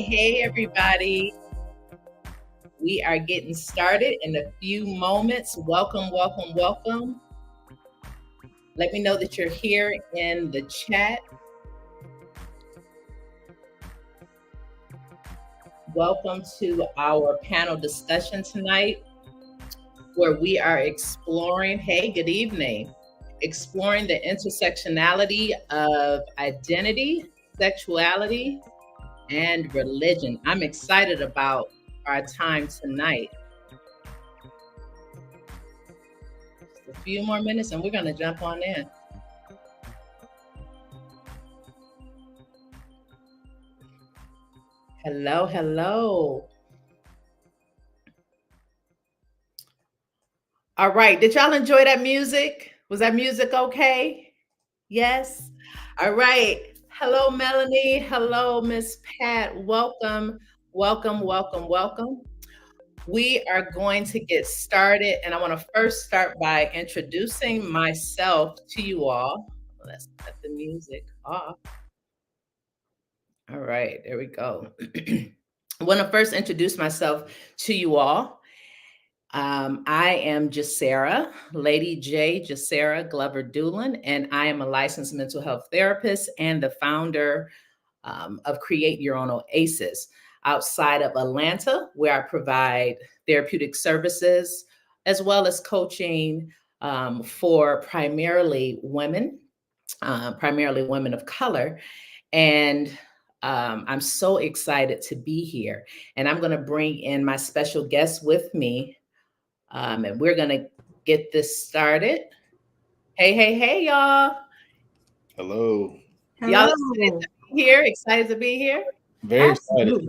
Hey, everybody. We are getting started in a few moments. Welcome. Let me know that you're here in the chat. Welcome to our panel discussion tonight, where we are exploring, good evening, exploring the intersectionality of identity, sexuality, and religion. I'm excited about our time tonight. Just a few more minutes and we're going to jump on in. Hello. All right. Did y'all enjoy that music? Was that music okay? Yes. All right. Hello, Melanie. Hello, Miss Pat. Welcome. We are going to get started, and I want to first start by introducing myself to you all. Let's cut the music off. All right, there we go. I want to first introduce myself to you all. I am Jesaira, Lady Jesaira Glover Doolin, and I am a licensed mental health therapist and the founder of Create Your Own Oasis outside of Atlanta, where I provide therapeutic services as well as coaching for primarily women of color. And I'm so excited to be here. And I'm going to bring in my special guest with me. And we're going to get this started. Hey, y'all. Hello. Y'all excited to be here? Very excited.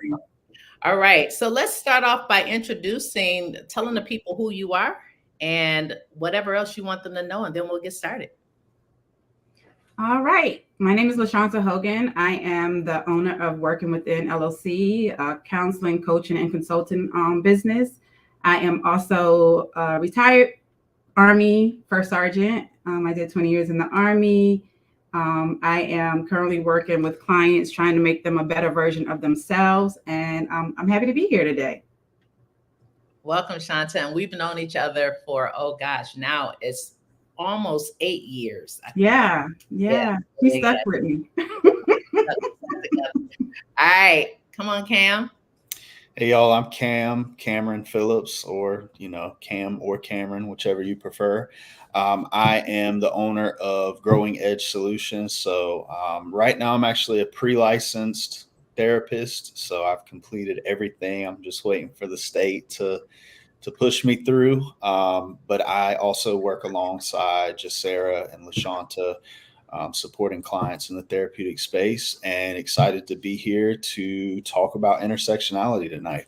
All right. So let's start off by telling the people who you are and whatever else you want them to know, and then we'll get started. All right. My name is Lashaunta Hogan. I am the owner of Working Within LLC, a counseling, coaching, and consulting business. I am also a retired Army First Sergeant. I did 20 years in the Army. I am currently working with clients, trying to make them a better version of themselves. And I'm happy to be here today. Welcome, Shanta. And we've known each other for, now it's almost 8 years. Yeah. She stuck with me. All right. Come on, Cam. Hey y'all, I'm Cameron Phillips, or Cam or Cameron, whichever you prefer. I am the owner of Growing Edge Solutions. So right now, I'm actually a pre-licensed therapist. So I've completed everything. I'm just waiting for the state to push me through. But I also work alongside Jesaira and Lashaunta, supporting clients in the therapeutic space, and excited to be here to talk about intersectionality tonight.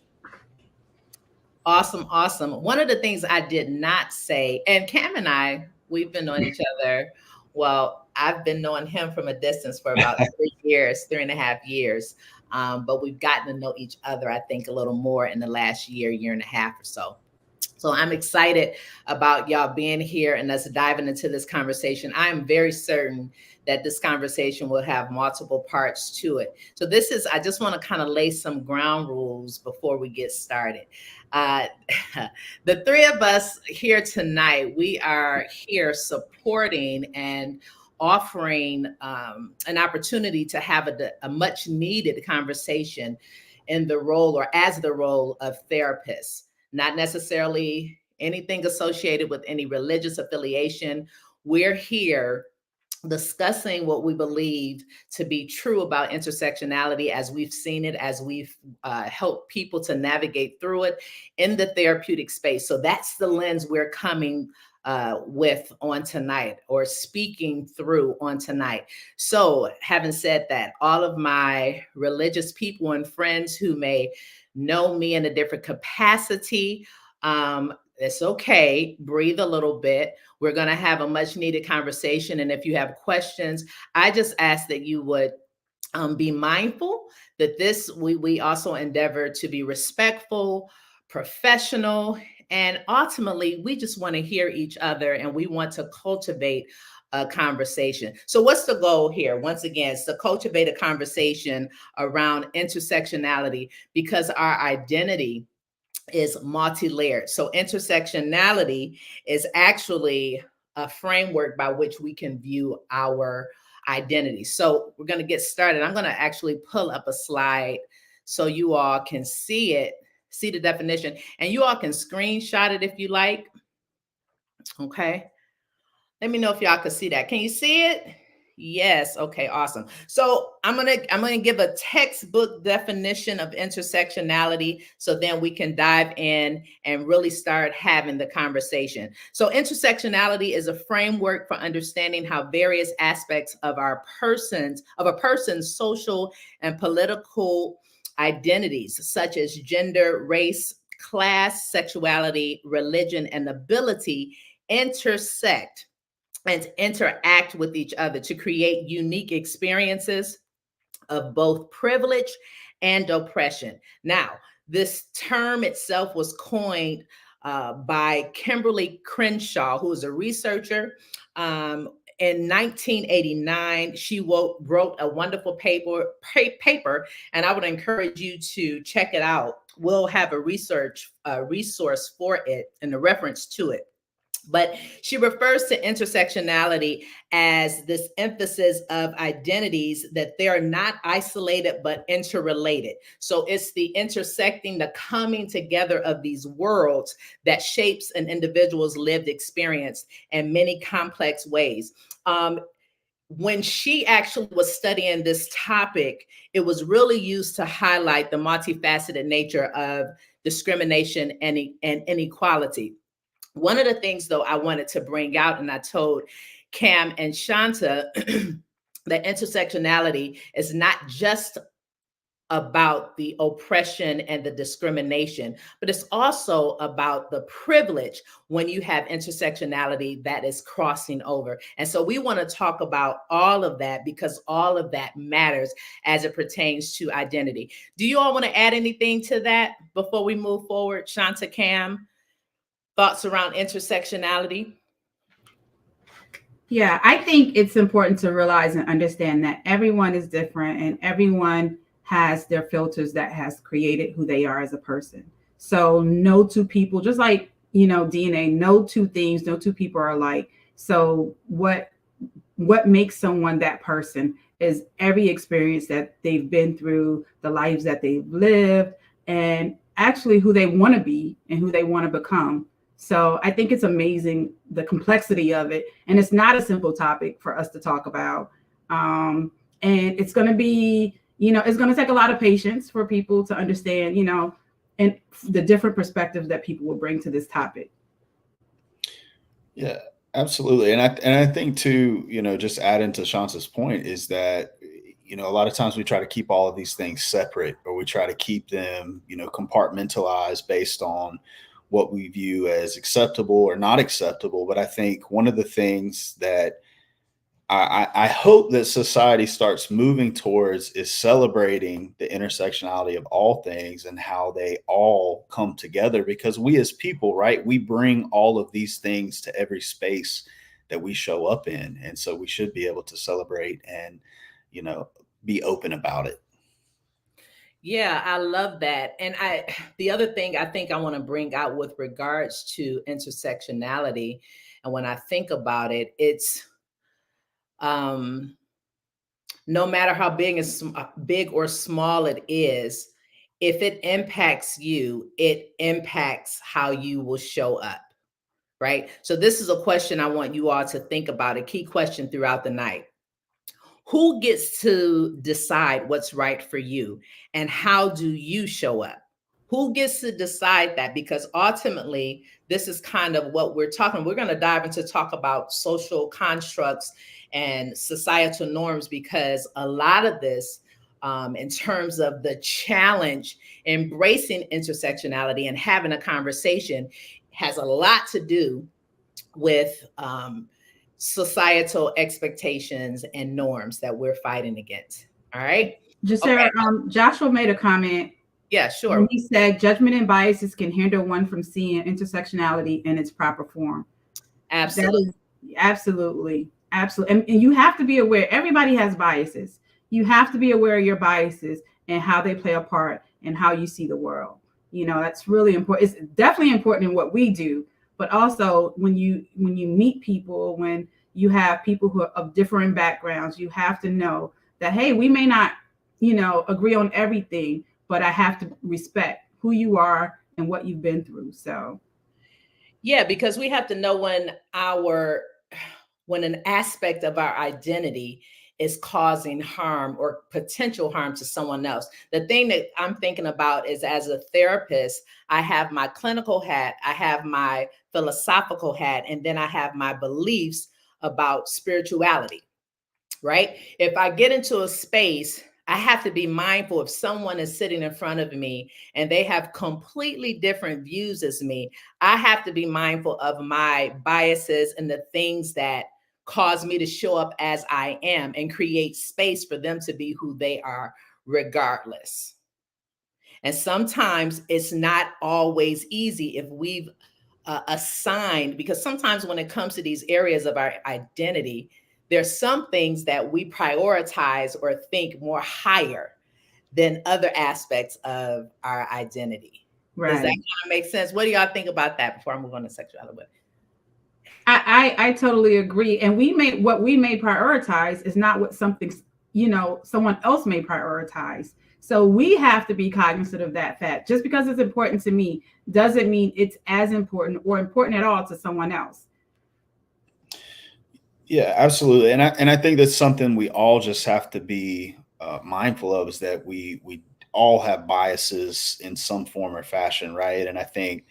Awesome, awesome. One of the things I did not say, and Cam and I, we've been knowing each other. Well, I've been knowing him from a distance for about 3 years, 3.5 years. But we've gotten to know each other, I think, a little more in the last year and a half or so. So I'm excited about y'all being here and us diving into this conversation. I am very certain that this conversation will have multiple parts to it. So I just want to kind of lay some ground rules before we get started. Uh, the three of us here tonight, we are here supporting and offering an opportunity to have a much needed conversation in the role or as the role of therapists, not necessarily anything associated with any religious affiliation. We're here discussing what we believe to be true about intersectionality as we've seen it, as we've helped people to navigate through it in the therapeutic space. So that's the lens we're coming with on tonight, or speaking through on tonight. So having said that, all of my religious people and friends who may know me in a different capacity, it's okay. Breathe a little bit. We're going to have a much needed conversation. And if you have questions, I just ask that you would be mindful that we also endeavor to be respectful, professional, and ultimately we just want to hear each other and we want to cultivate a conversation. So what's the goal here? Once again, it's to cultivate a conversation around intersectionality, because our identity is multi-layered. So intersectionality is actually a framework by which we can view our identity. So we're going to get started. I'm going to actually pull up a slide so you all can see it, see the definition, and you all can screenshot it if you like. Okay. Let me know if y'all can see that. Can you see it? Yes. Okay, awesome. So I'm gonna give a textbook definition of intersectionality, so then we can dive in and really start having the conversation. So intersectionality is a framework for understanding how various aspects of a person's social and political identities, such as gender, race, class, sexuality, religion, and ability, intersect and interact with each other to create unique experiences of both privilege and oppression. Now, this term itself was coined by Kimberly Crenshaw, who is a researcher. In 1989, she wrote a wonderful paper, and I would encourage you to check it out. We'll have a resource for it and a reference to it. But she refers to intersectionality as this emphasis of identities, that they're not isolated but interrelated. So it's the intersecting, the coming together of these worlds that shapes an individual's lived experience in many complex ways. When she actually was studying this topic, it was really used to highlight the multifaceted nature of discrimination and inequality. One of the things, though, I wanted to bring out, and I told Cam and Shanta that intersectionality is not just about the oppression and the discrimination, but it's also about the privilege when you have intersectionality that is crossing over. And so we want to talk about all of that, because all of that matters as it pertains to identity. Do you all want to add anything to that before we move forward? Shanta, Cam? Thoughts around intersectionality? Yeah, I think it's important to realize and understand that everyone is different and everyone has their filters that has created who they are as a person. So no two people, just like, DNA, no two things, no two people are alike. So what makes someone that person is every experience that they've been through, the lives that they've lived, and actually who they want to be and who they want to become. So I think it's amazing the complexity of it, and it's not a simple topic for us to talk about. And it's going to be, it's going to take a lot of patience for people to understand, and the different perspectives that people will bring to this topic. Yeah, absolutely. And I think too, just adding to Shanta's point is that, a lot of times we try to keep all of these things separate, or we try to keep them, compartmentalized based on what we view as acceptable or not acceptable. But I think one of the things that I hope that society starts moving towards is celebrating the intersectionality of all things and how they all come together, because we as people, right, we bring all of these things to every space that we show up in. And so we should be able to celebrate and, be open about it. Yeah, I love that. And the other thing I think I want to bring out with regards to intersectionality, and when I think about it, it's um, no matter how big or small it is, if it impacts you, it impacts how you will show up, right? So this is a question I want you all to think about, a key question throughout the night. Who gets to decide what's right for you, and how do you show up? Who gets to decide that? Because ultimately, this is kind of what we're talking. We're going to dive into talk about social constructs and societal norms, because a lot of this, in terms of the challenge, embracing intersectionality and having a conversation, has a lot to do with societal expectations and norms that we're fighting against. All right. Jesaira, Okay. Joshua made a comment. Yeah, When sure. he said judgment and biases can hinder one from seeing intersectionality in its proper form. Absolutely. That is absolutely. And you have to be aware. Everybody has biases. You have to be aware of your biases and how they play a part in how you see the world. That's really important. It's definitely important in what we do, but also when you meet people, when you have people who are of different backgrounds, you have to know that, hey, we may not, agree on everything, but I have to respect who you are and what you've been through. So Yeah, because we have to know when an aspect of our identity is causing harm or potential harm to someone else. The thing that I'm thinking about is, as a therapist, I have my clinical hat, I have my philosophical hat, and then I have my beliefs about spirituality, right? If I get into a space, I have to be mindful if someone is sitting in front of me and they have completely different views as me. I have to be mindful of my biases and the things that cause me to show up as I am, and create space for them to be who they are, regardless. And sometimes it's not always easy if we've assigned, because sometimes when it comes to these areas of our identity, there's some things that we prioritize or think more higher than other aspects of our identity. Does that right. kind of make sense? What do y'all think about that before I move on to sexuality? I totally agree. And what we may prioritize is not what someone else may prioritize. So we have to be cognizant of that fact. Just because it's important to me doesn't mean it's as important or important at all to someone else. Yeah, absolutely. And I think that's something we all just have to be mindful of, is that we all have biases in some form or fashion, right? And I think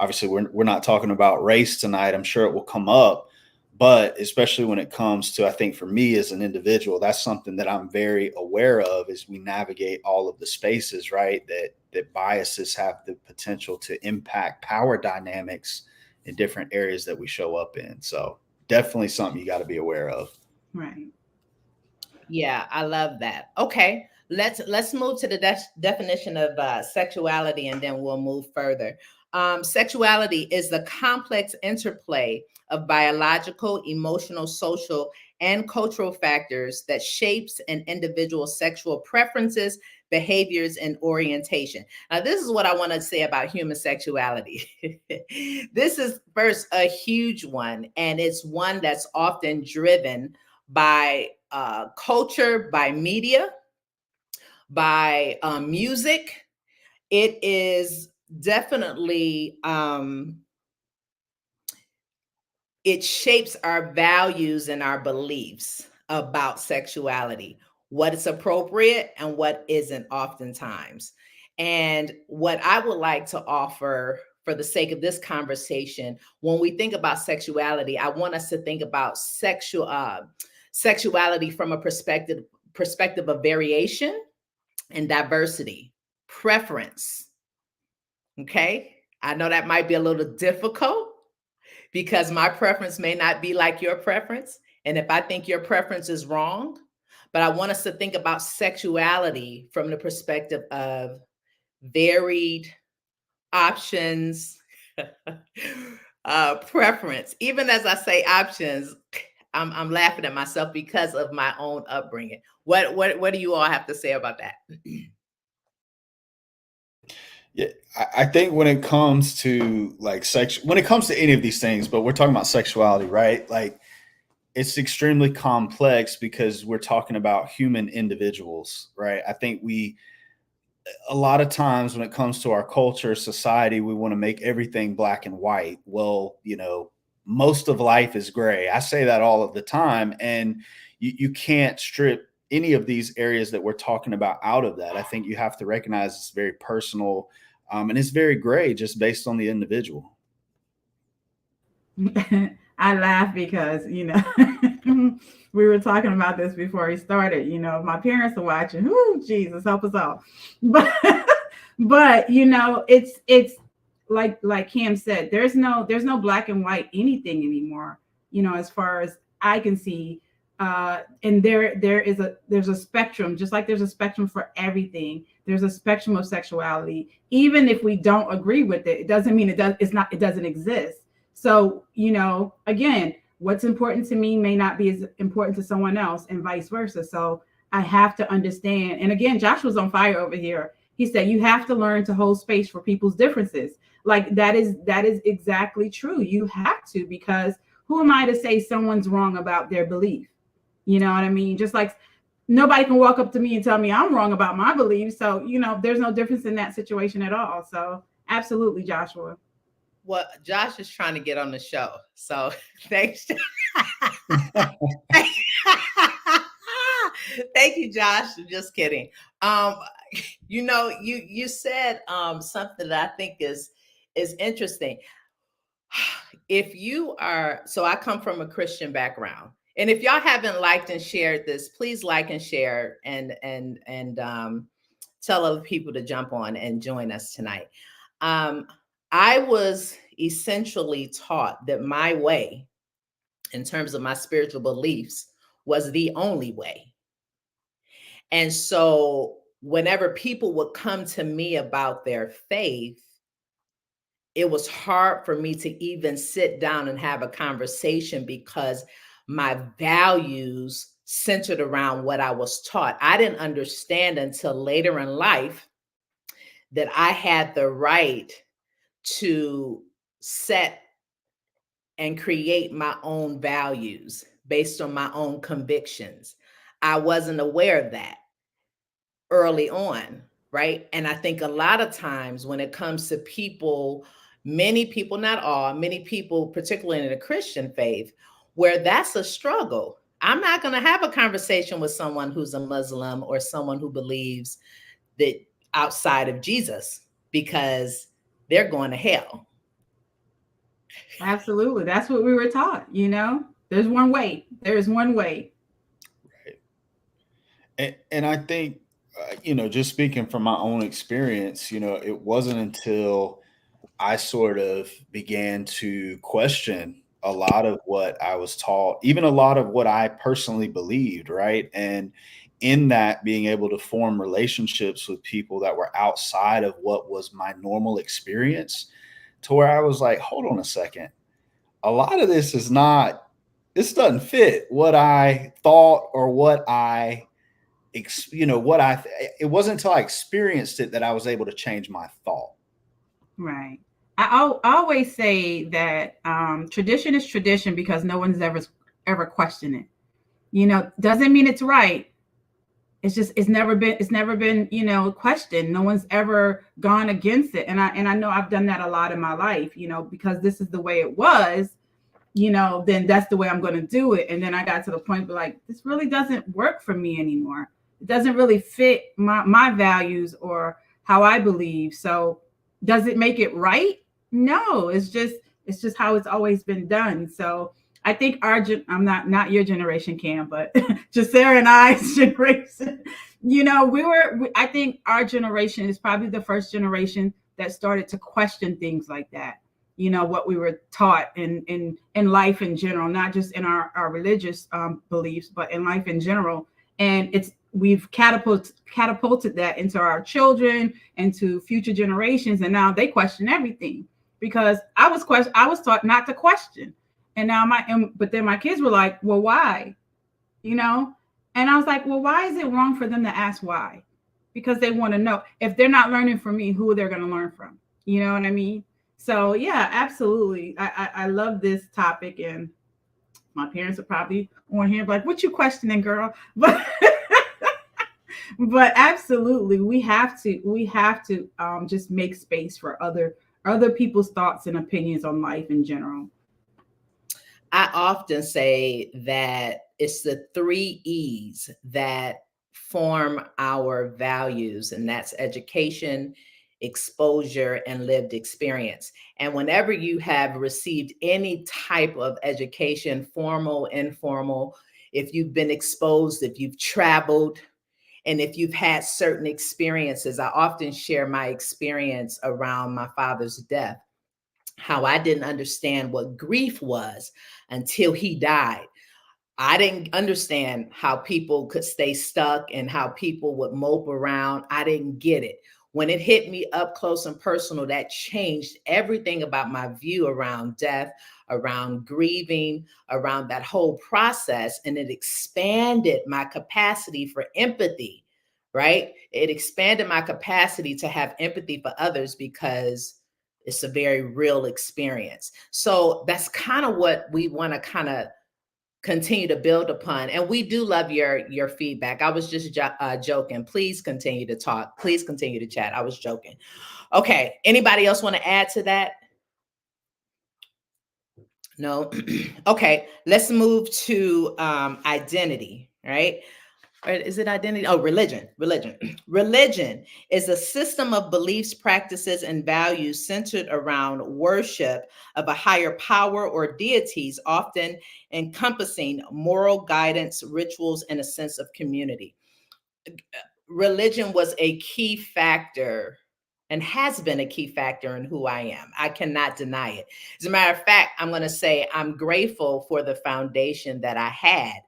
obviously we're not talking about race tonight. I'm sure it will come up, but especially when it comes to, I think for me as an individual, that's something that I'm very aware of as we navigate all of the spaces, right? That biases have the potential to impact power dynamics in different areas that we show up in. So definitely something you got to be aware of. Right. Yeah, I love that. Okay, let's move to the definition of sexuality, and then we'll move further. Sexuality is the complex interplay of biological, emotional, social, and cultural factors that shapes an individual's sexual preferences, behaviors, and orientation. Now, this is what I want to say about human sexuality. This is first a huge one, and it's one that's often driven by culture, by media, by music, it is definitely it shapes our values and our beliefs about sexuality, what is appropriate and what isn't oftentimes. And what I would like to offer for the sake of this conversation, when we think about sexuality, I want us to think about sexuality from a perspective of variation and diversity, preference. Okay? I know that might be a little difficult because my preference may not be like your preference. And if I think your preference is wrong, but I want us to think about sexuality from the perspective of varied options, preference. Even as I say options, I'm laughing at myself because of my own upbringing. What do you all have to say about that? Yeah, I think when it comes to like sex, when it comes to any of these things, but we're talking about sexuality, right? Like it's extremely complex because we're talking about human individuals, right? I think a lot of times when it comes to our culture, society, we want to make everything black and white. Well, most of life is gray. I say that all of the time. And you can't strip any of these areas that we're talking about out of that. I think you have to recognize it's very personal, and it's very gray just based on the individual. I laugh because, we were talking about this before he started. My parents are watching. Ooh, Jesus, help us all. But it's like Cam said, there's no black and white anything anymore. As far as I can see, and there's a spectrum, just like there's a spectrum for everything. There's a spectrum of sexuality. Even if we don't agree with it, it doesn't mean it doesn't exist. So, again, what's important to me may not be as important to someone else, and vice versa. So I have to understand. And again, Josh was on fire over here. He said you have to learn to hold space for people's differences. Like that is exactly true. You have to, because who am I to say someone's wrong about their belief? You know what I mean? Just like nobody can walk up to me and tell me I'm wrong about my beliefs. So, there's no difference in that situation at all. So absolutely, Joshua. Well, Josh is trying to get on the show. So thanks. Thank you, Josh. I'm just kidding. You said something that I think is interesting. If you are, so I come from a Christian background. And if y'all haven't liked and shared this, please like and share and tell other people to jump on and join us tonight. I was essentially taught that my way, in terms of my spiritual beliefs, was the only way. And so whenever people would come to me about their faith, it was hard for me to even sit down and have a conversation because my values centered around what I was taught. I didn't understand until later in life that I had the right to set and create my own values based on my own convictions. I wasn't aware of that early on, right? And I think a lot of times when it comes to people, many people, not all, many people, particularly in the Christian faith, where that's a struggle. I'm not going to have a conversation with someone who's a Muslim or someone who believes that outside of Jesus because they're going to hell. Absolutely. That's what we were taught. There's one way. There's one way. Right. And I think, just speaking from my own experience, it wasn't until I sort of began to question a lot of what I was taught, even a lot of what I personally believed, right? And in that, being able to form relationships with people that were outside of what was my normal experience, to where I was like, hold on a second. A lot of this doesn't fit what I thought or it wasn't until I experienced it that I was able to change my thought. Right. I always say that tradition is tradition because no one's ever questioned it. Doesn't mean it's right, it's never been questioned. No one's ever gone against it, and I know I've done that a lot in my life, because this is the way it was, then that's the way I'm going to do it. And then I got to the point where, like, this really doesn't work for me anymore. It doesn't really fit my values or how I believe. So does it make it right? No, it's just how it's always been done. So I think I'm not your generation, Cam, but Jasaira and I's generation, I think our generation is probably the first generation that started to question things like that, what we were taught in life in general, not just in our religious beliefs, but in life in general. And we've catapulted that into our children, into future generations, and now they question everything, because I was taught not to question. And now but then my kids were like, well, why? you know and I was like, well, why is it wrong for them to ask why? Because they want to know. If they're not learning from me, who are they going to learn from? You know what I mean? So yeah, absolutely. I love this topic, and my parents are probably on here like, what you questioning, girl? But absolutely, we have to just make space for other people's thoughts and opinions on life in general. I often say that it's the three E's that form our values, and that's education, exposure, and lived experience. And whenever you have received any type of education, formal, informal, if you've been exposed, if you've traveled, and if you've had certain experiences, I often share my experience around my father's death, how I didn't understand what grief was until he died. I didn't understand how people could stay stuck and how people would mope around. I didn't get it. When it hit me up close and personal, that changed everything about my view around death, around grieving, around that whole process. And it expanded my capacity for empathy, right? It expanded my capacity to have empathy for others because it's a very real experience. So that's kind of what we want to kind of continue to build upon. And we do love your feedback. I was just joking. Please continue to talk. Please continue to chat. I was joking. Okay. Anybody else want to add to that? No. Okay. Let's move to identity, right? Or is it identity? Oh, religion. Religion is a system of beliefs, practices, and values centered around worship of a higher power or deities, often encompassing moral guidance, rituals, and a sense of community. Religion was a key factor and has been a key factor in who I am. I cannot deny it. As a matter of fact, I'm going to say I'm grateful for the foundation that I had.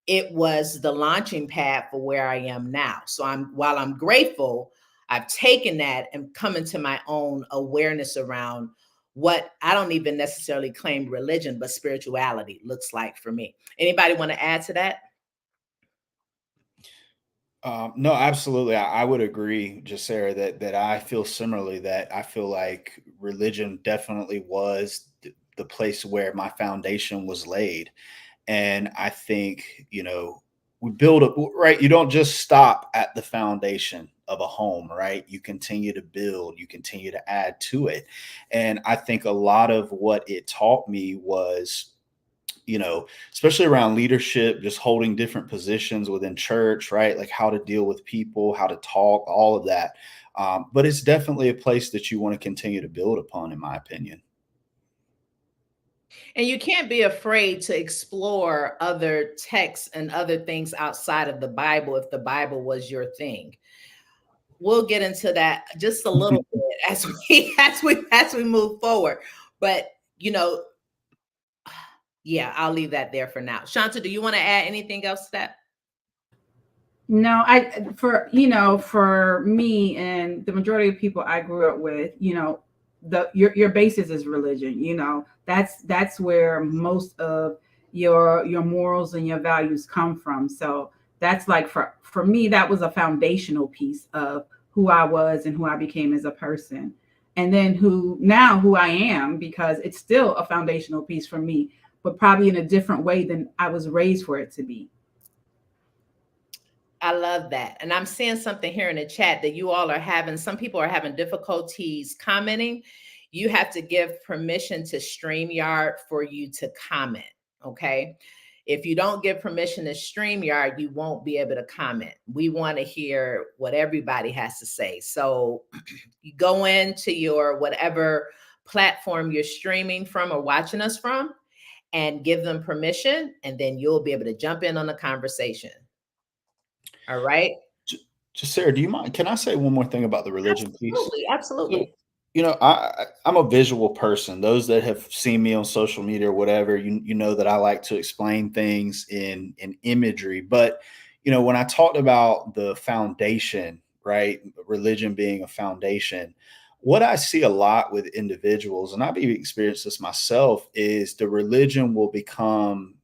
It was the launching pad for where I am now. So while I'm grateful, I've taken that and come into my own awareness around what I don't even necessarily claim religion, but spirituality looks like for me. Anybody want to add to that? No, absolutely. I would agree, Sarah, that I feel similarly. That I feel like religion definitely was the place where my foundation was laid. And I think, we build up, right? You don't just stop at the foundation of a home, right? You continue to build, you continue to add to it. And I think a lot of what it taught me was, especially around leadership, just holding different positions within church, right? Like how to deal with people, how to talk, all of that. But it's definitely a place that you want to continue to build upon, in my opinion. And you can't be afraid to explore other texts and other things outside of the Bible if the Bible was your thing. We'll get into that just a little bit as we move forward. But yeah, I'll leave that there for now. Shanta, do you want to add anything else to that? No, for me and the majority of people I grew up with, your basis is religion. That's where most of your morals and your values come from. So that's like for me, that was a foundational piece of who I was and who I became as a person. And then who I am, because it's still a foundational piece for me, but probably in a different way than I was raised for it to be. I love that. And I'm seeing something here in the chat that you all are having, some people are having difficulties commenting. You have to give permission to StreamYard for you to comment. Okay. If you don't give permission to StreamYard, you won't be able to comment. We want to hear what everybody has to say. So you go into your whatever platform you're streaming from or watching us from and give them permission, and then you'll be able to jump in on the conversation. All right. Jesaira, do you mind? Can I say one more thing about the religion piece? Absolutely. So, Absolutely. I'm a visual person. Those that have seen me on social media or whatever, you know that I like to explain things in imagery. But when I talked about the foundation, right, religion being a foundation, what I see a lot with individuals, and I've even experienced this myself, is the religion will become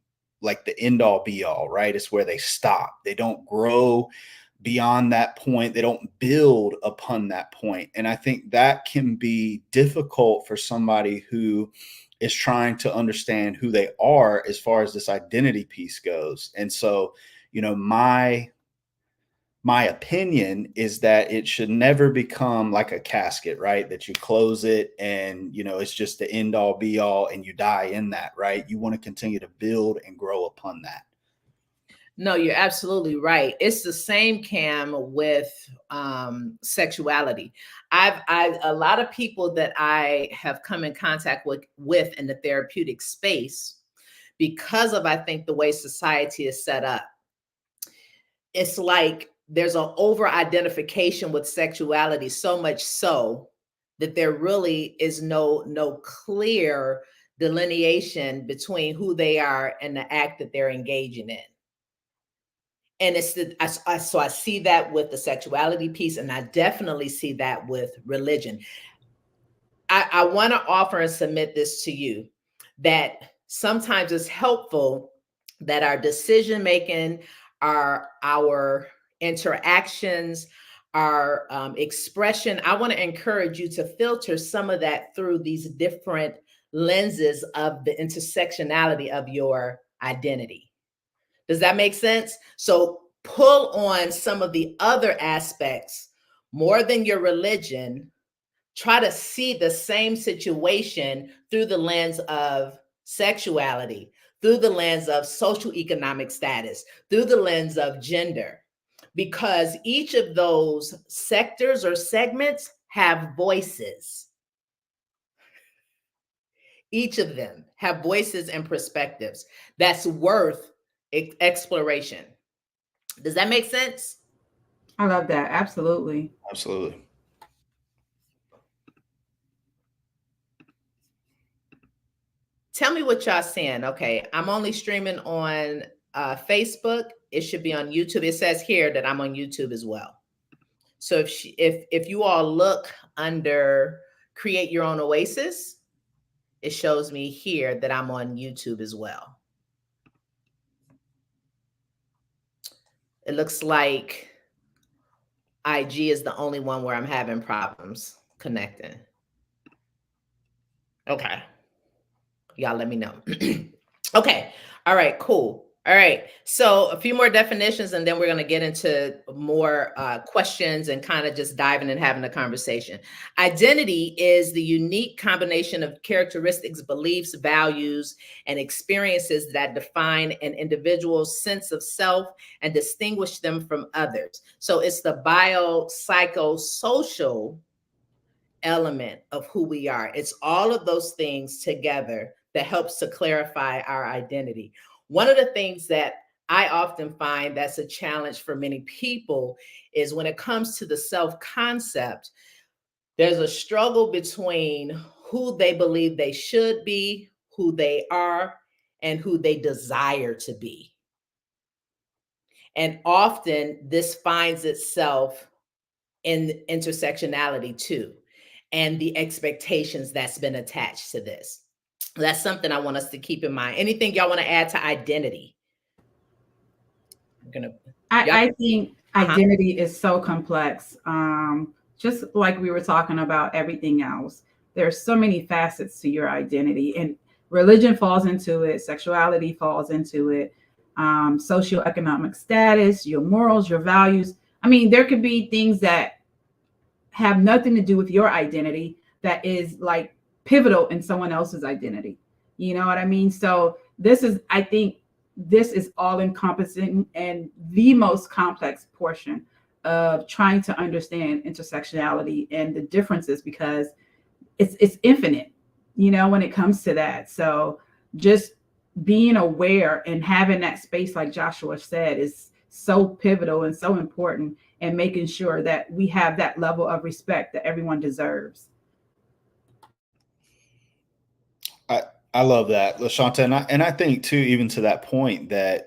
like the end all be all, right? It's where they stop. They don't grow beyond that point. They don't build upon that point. And I think that can be difficult for somebody who is trying to understand who they are as far as this identity piece goes. And so, my opinion is that it should never become like a casket, right? That you close it and, it's just the end all be all and you die in that, right? You want to continue to build and grow upon that. No, you're absolutely right. It's the same, Cam, with sexuality. I've a lot of people that I have come in contact with in the therapeutic space, because of, I think, the way society is set up. It's like there's an over identification with sexuality, so much so that there really is no clear delineation between who they are and the act that they're engaging in. And so I see that with the sexuality piece, and I definitely see that with religion. I want to offer and submit this to you, that sometimes it's helpful that our decision making, our interactions, our expression, I want to encourage you to filter some of that through these different lenses of the intersectionality of your identity. Does that make sense? So pull on some of the other aspects more than your religion. Try to see the same situation through the lens of sexuality, through the lens of social economic status, through the lens of gender, because each of those sectors or segments have voices. Each of them have voices and perspectives that's worth exploration. Does that make sense? I love that. Absolutely. Absolutely. Tell me what y'all seeing. Okay, I'm only streaming on Facebook. It should be on YouTube. It says here that I'm on YouTube as well. So if you all look under Create Your Own Oasis, it shows me here that I'm on YouTube as well. It looks like IG is the only one where I'm having problems connecting. Okay. Y'all let me know. Okay. All right, cool. All right. So a few more definitions, and then we're going to get into more questions and kind of just diving and having a conversation. Identity is the unique combination of characteristics, beliefs, values, and experiences that define an individual's sense of self and distinguish them from others. So it's the biopsychosocial element of who we are. It's all of those things together that helps to clarify our identity. One of the things that I often find that's a challenge for many people is when it comes to the self-concept, there's a struggle between who they believe they should be, who they are, and who they desire to be. And often this finds itself in intersectionality too, and the expectations that's been attached to this. That's something I want us to keep in mind. Anything y'all want to add to identity? I think identity is so complex. Just like we were talking about everything else, there's so many facets to your identity, and religion falls into it, sexuality falls into it. socioeconomic status, your morals, your values. I mean, there could be things that have nothing to do with your identity that is like pivotal in someone else's identity. You know what I mean? So this is, I think, this is all encompassing and the most complex portion of trying to understand intersectionality and the differences, because it's infinite, you know, when it comes to that. So just being aware and having that space, like Joshua said, is so pivotal and so important, and making sure that we have that level of respect that everyone deserves. I I love that, Lashanta, and I think too, even to that point, that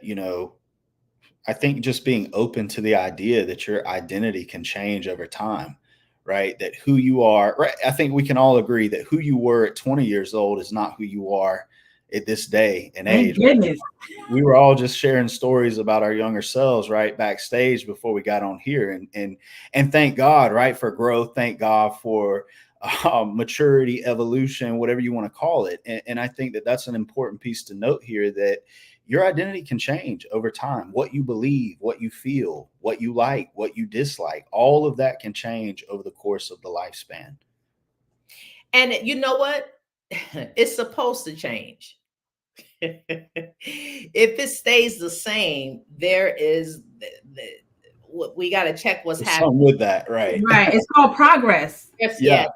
I think just being open to the idea that your identity can change over time, right? That who you are, right? I think we can all agree that who you were at 20 years old is not who you are at this day and Thank age. Right? goodness. We were all just sharing stories about our younger selves, right, backstage before we got on here, and thank God, right, for growth. Thank God for maturity, evolution, whatever you want to call it. And I think that that's an important piece to note here, that your identity can change over time. What you believe, what you feel, what you like, what you dislike, all of that can change over the course of the lifespan. And you know what? It's supposed to change. If it stays the same, there is we got to check what's There's happening. something with that, right? Right. It's called progress. Yes, Yeah. yeah,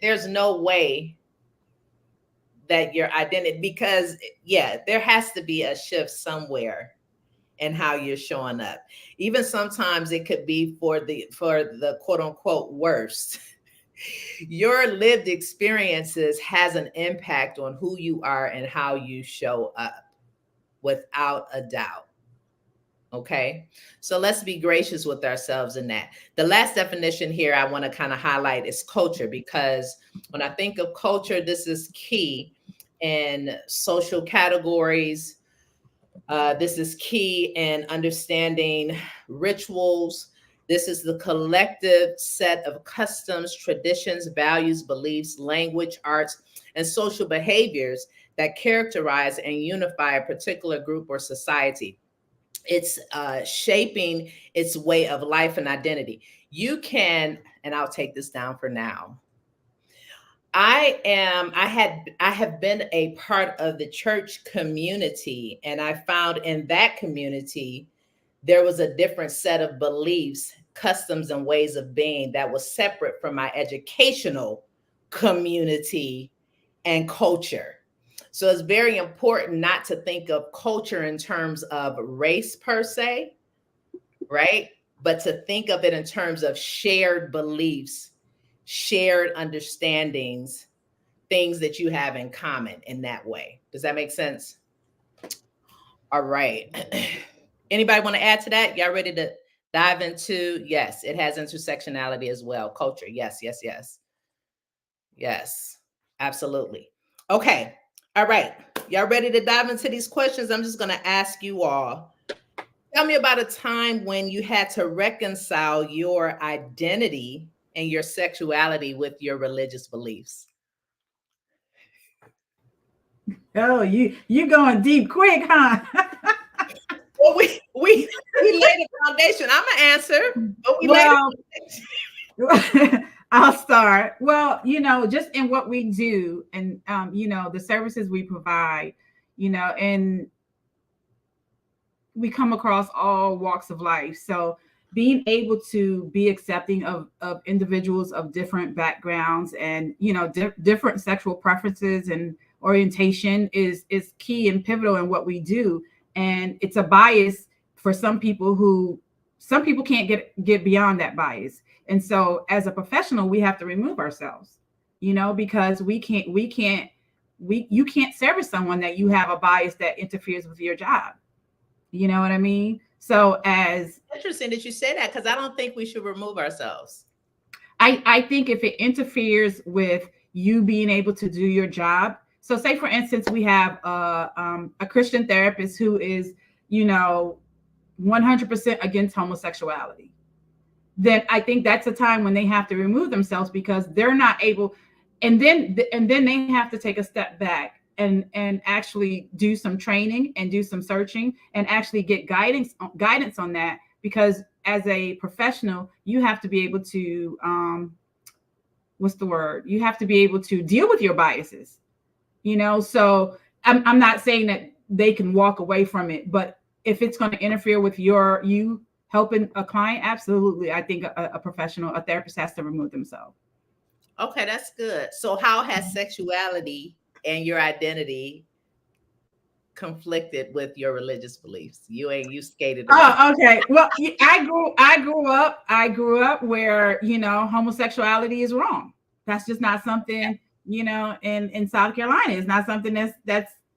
there's no way that your identity, because yeah, there has to be a shift somewhere in how you're showing up. Even sometimes it could be for the quote unquote worst. Your lived experiences has an impact on who you are and how you show up, without a doubt. Okay. So let's be gracious with ourselves in that. The last definition here I want to kind of highlight is culture, because when I think of culture, this is key in social categories. This is key in understanding rituals. This is the collective set of customs, traditions, values, beliefs, language, arts, and social behaviors that characterize and unify a particular group or society. It's shaping its way of life and identity. You can, and I'll take this down for now. I have been a part of the church community, and I found in that community there was a different set of beliefs, customs, and ways of being that was separate from my educational community and culture. So it's very important not to think of culture in terms of race per se, right? But to think of it in terms of shared beliefs, shared understandings, things that you have in common in that way. Does that make sense? All right. Anybody want to add to that? Y'all ready to dive into? Yes, it has intersectionality as well. Culture. Yes, yes, yes. Yes, absolutely. Okay. All right. Y'all ready to dive into these questions? I'm just going to ask you all. Tell me about a time when you had to reconcile your identity and your sexuality with your religious beliefs. Oh, you going deep quick, huh? Well, we laid a foundation. I'm gonna answer, but we laid Well, a foundation. I'll start. Well, you know, just in what we do, and you know, the services we provide, you know, and we come across all walks of life. So being able to be accepting of individuals of different backgrounds and, you know, different sexual preferences and orientation is key and pivotal in what we do. And it's a bias for some people can't get beyond that bias. And so as a professional, we have to remove ourselves, you know, because you can't service someone that you have a bias that interferes with your job. You know what I mean? So as Interesting that you say that, because I don't think we should remove ourselves. I think if it interferes with you being able to do your job. So say for instance, we have a Christian therapist who is, you know, 100% against homosexuality. Then I think that's a time when they have to remove themselves because they're not able, and then they have to take a step back and actually do some training and do some searching and actually get guidance on that, because as a professional you have to be able to what's the word, you have to be able to deal with your biases, so I'm not saying that they can walk away from it, but if it's going to interfere with you helping a client, absolutely, I think a professional, a therapist, has to remove themselves. Okay, that's good. So how has sexuality and your identity conflicted with your religious beliefs? You skated away. Oh, okay. Well, I grew up where, homosexuality is wrong. That's just not something, in South Carolina. It's not something that's,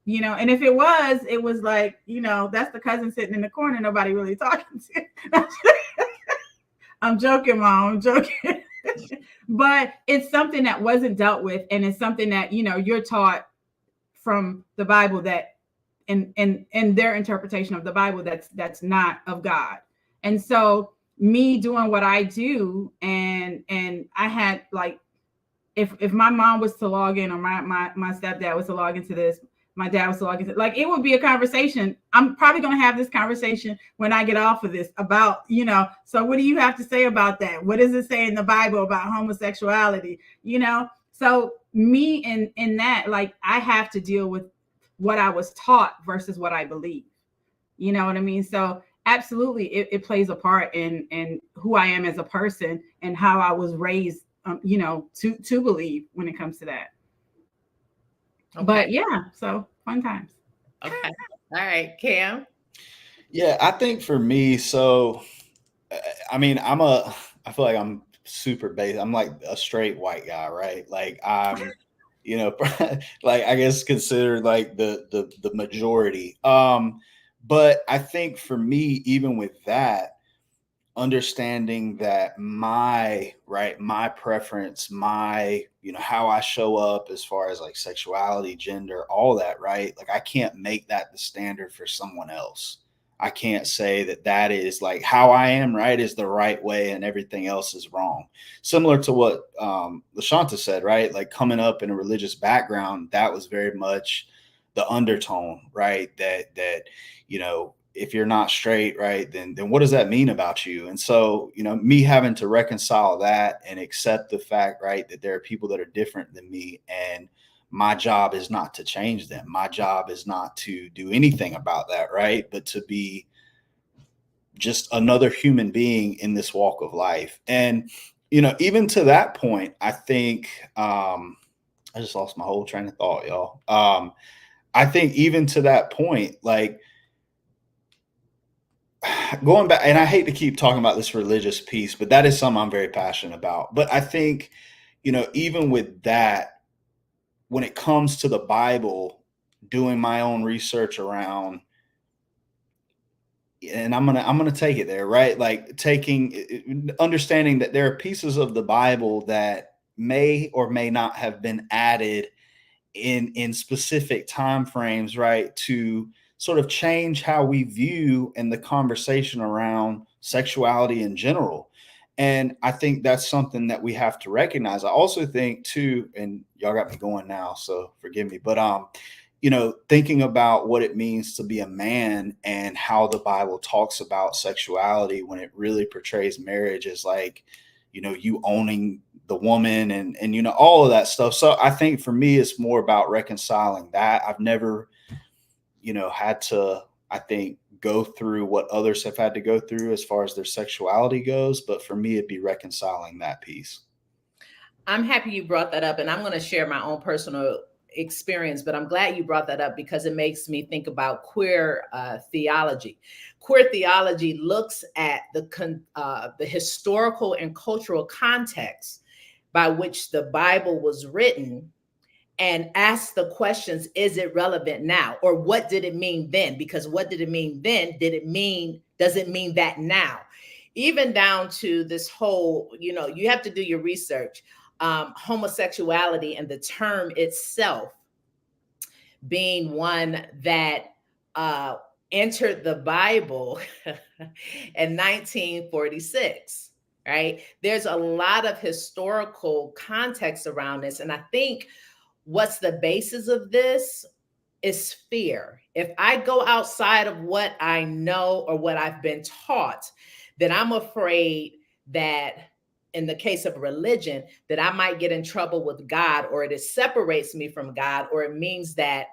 and if it was like, that's the cousin sitting in the corner, nobody really talking to. I'm joking, Mom. I'm joking. But it's something that wasn't dealt with, and it's something that, you're taught from the Bible, that and their interpretation of the Bible, that's not of God. And so me doing what I do, and I had, like, if my mom was to log in, or my stepdad was to log into this, my dad was to log into, like, it would be a conversation. I'm probably going to have this conversation when I get off of this about, so what do you have to say about that? What does it say in the Bible about homosexuality? So me in that, like, I have to deal with what I was taught versus what I believe. You know what I mean? So absolutely, it plays a part in who I am as a person and how I was raised, to believe when it comes to that. Okay. But yeah, so fun times. Okay. All right, Cam. Yeah, I think for me, so I mean, I feel like I'm super basic. I'm like a straight white guy, right? Like I'm, like I guess considered like the majority. But I think for me, even with that, understanding that my preference, my, how I show up as far as like sexuality, gender, all that, right? Like I can't make that the standard for someone else. I can't say that is like how I am, right, is the right way and everything else is wrong. Similar to what Lashaunta said, right? Like coming up in a religious background, that was very much the undertone, right? That if you're not straight, right, then what does that mean about you? And so, me having to reconcile that and accept the fact, right, that there are people that are different than me, and my job is not to change them. My job is not to do anything about that, right? But to be just another human being in this walk of life. And, even to that point, I think I just lost my whole train of thought, y'all. I think even to that point, like going back, and I hate to keep talking about this religious piece, but that is something I'm very passionate about. But I think, even with that, when it comes to the Bible, doing my own research around, and I'm gonna take it there, right? Like understanding that there are pieces of the Bible that may or may not have been added in specific time frames, right, to sort of change how we view and the conversation around sexuality in general. And I think that's something that we have to recognize. I also think too, and y'all got me going now, so forgive me, but thinking about what it means to be a man and how the Bible talks about sexuality when it really portrays marriage as like, you owning the woman and all of that stuff. So I think for me, it's more about reconciling that. I've never, had to, I think, go through what others have had to go through as far as their sexuality goes. But for me, it'd be reconciling that piece. I'm happy you brought that up, and I'm going to share my own personal experience, but I'm glad you brought that up because it makes me think about queer theology. Queer theology looks at the historical and cultural context by which the Bible was written and asks the questions, is it relevant now? Or what did it mean then? Because what did it mean then? Does it mean that now? Even down to this whole, you have to do your research. Homosexuality and the term itself being one that entered the Bible in 1946, right? There's a lot of historical context around this. And I think what's the basis of this is fear. If I go outside of what I know or what I've been taught, then I'm afraid that in the case of religion, that I might get in trouble with God, or it separates me from God, or it means that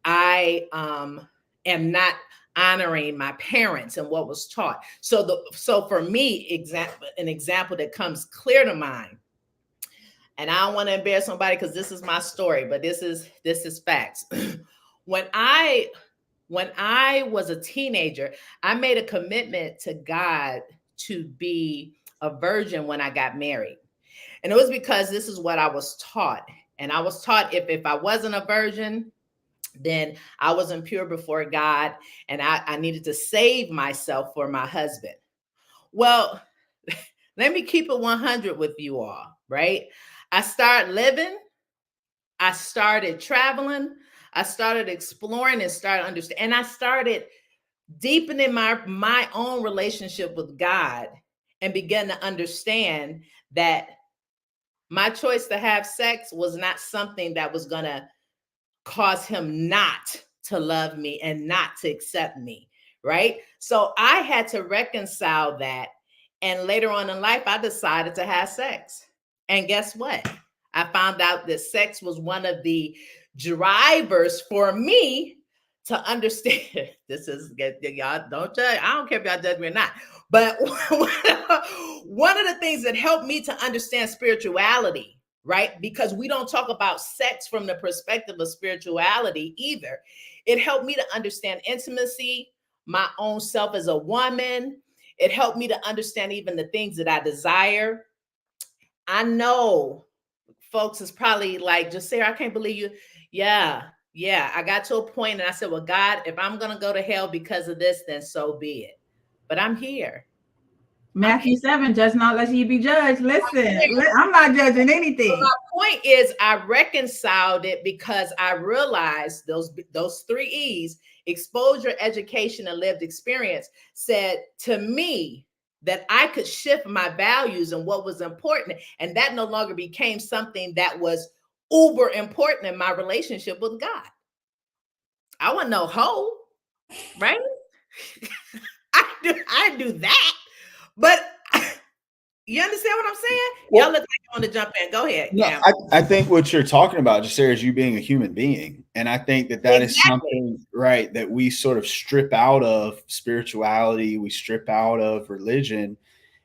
I am not honoring my parents and what was taught. So for me, an example that comes clear to mind, and I don't want to embarrass somebody because this is my story, but this is facts. when I was a teenager, I made a commitment to God to be a virgin when I got married. And it was because this is what I was taught. And I was taught if I wasn't a virgin, then I wasn't pure before God, and I needed to save myself for my husband. Well, let me keep it 100 with you all, right? I started living, I started traveling, I started exploring and started understanding, and I started deepening my own relationship with God, and began to understand that my choice to have sex was not something that was going to cause him not to love me and not to accept me, right? So I had to reconcile that. And later on in life, I decided to have sex. And guess what? I found out that sex was one of the drivers for me to understand. This is, y'all don't judge. I don't care if y'all judge me or not. But one of the things that helped me to understand spirituality, right? Because we don't talk about sex from the perspective of spirituality either. It helped me to understand intimacy, my own self as a woman. It helped me to understand even the things that I desire. I know folks is probably like, Jesaira, I can't believe you. Yeah. I got to a point and I said, well, God, if I'm going to go to hell because of this, then so be it. But I'm here. Matthew 7, judge not lest ye be judged. Listen, I'm not judging anything. So my point is, I reconciled it because I realized those 3 E's, exposure, education, and lived experience, said to me that I could shift my values and what was important. And that no longer became something that was uber important in my relationship with God. I wasn't no hoe, right? I do that. But you understand what I'm saying? Well, y'all look like you want to jump in. Go ahead. No, I think what you're talking about, Jesaira, is you being a human being. And I think that is something, right, that we sort of strip out of spirituality, we strip out of religion,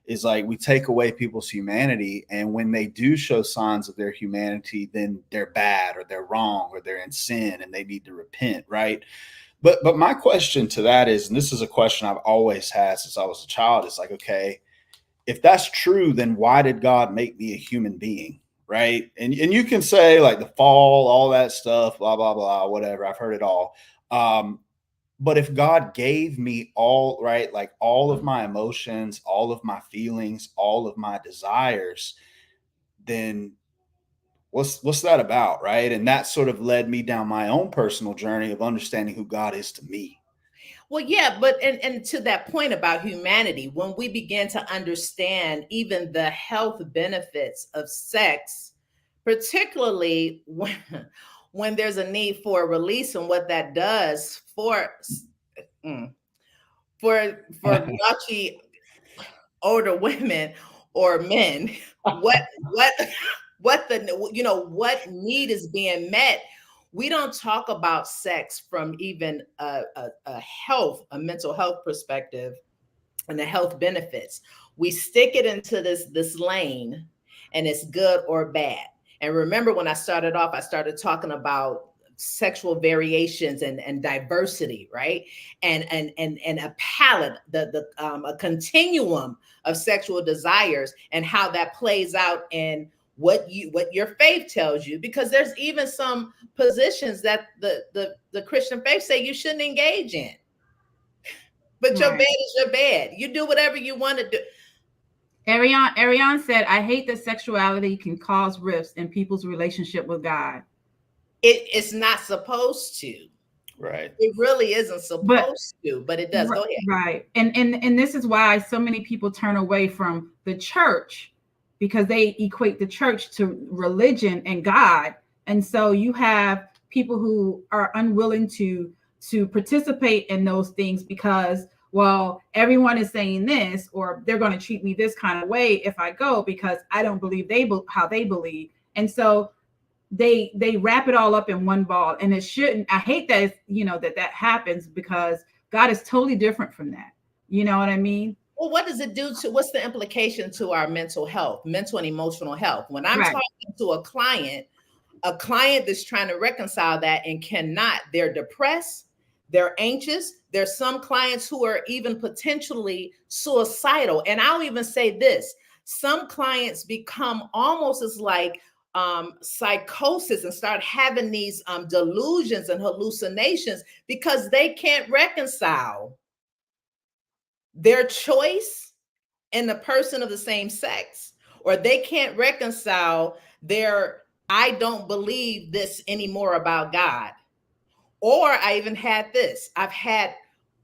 is like we take away people's humanity. And when they do show signs of their humanity, then they're bad or they're wrong or they're in sin and they need to repent, right? But my question to that is, and this is a question I've always had since I was a child, is like, okay, if that's true, then why did God make me a human being? Right. And you can say like the fall, all that stuff, blah, blah, blah, whatever. I've heard it all. But if God gave me all, right, like all of my emotions, all of my feelings, all of my desires, then what's that about? Right. And that sort of led me down my own personal journey of understanding who God is to me. Well, yeah, but and to that point about humanity, when we begin to understand even the health benefits of sex, particularly when there's a need for a release and what that does for grouchy older women or men, what what need is being met. We don't talk about sex from even a mental health perspective and the health benefits. We stick it into this lane and it's good or bad. And remember when I started off, I started talking about sexual variations and diversity, right? And a palette, a continuum of sexual desires and how that plays out in what your faith tells you, because there's even some positions that the Christian faith say you shouldn't engage in. But your bed is your bed. You do whatever you want to do. Ariane said, I hate that sexuality can cause rifts in people's relationship with God. It's not supposed to. Right. It really isn't supposed to, but it does. Go ahead. Right. And this is why so many people turn away from the church, because they equate the church to religion and God. And so you have people who are unwilling to participate in those things because, well, everyone is saying this, or they're going to treat me this kind of way if I go because I don't believe how they believe. And so they wrap it all up in one ball, and it shouldn't. I hate that, that happens, because God is totally different from that. You know what I mean? Well, what does it do to, what's the implication to our mental health, mental and emotional health? When I'm Right. talking to a client that's trying to reconcile that and cannot, they're depressed, they're anxious. There's some clients who are even potentially suicidal. And I'll even say this, some clients become almost as like psychosis and start having these delusions and hallucinations because they can't reconcile their choice in the person of the same sex, or they can't reconcile their I don't believe this anymore about God. Or I even had this. I've had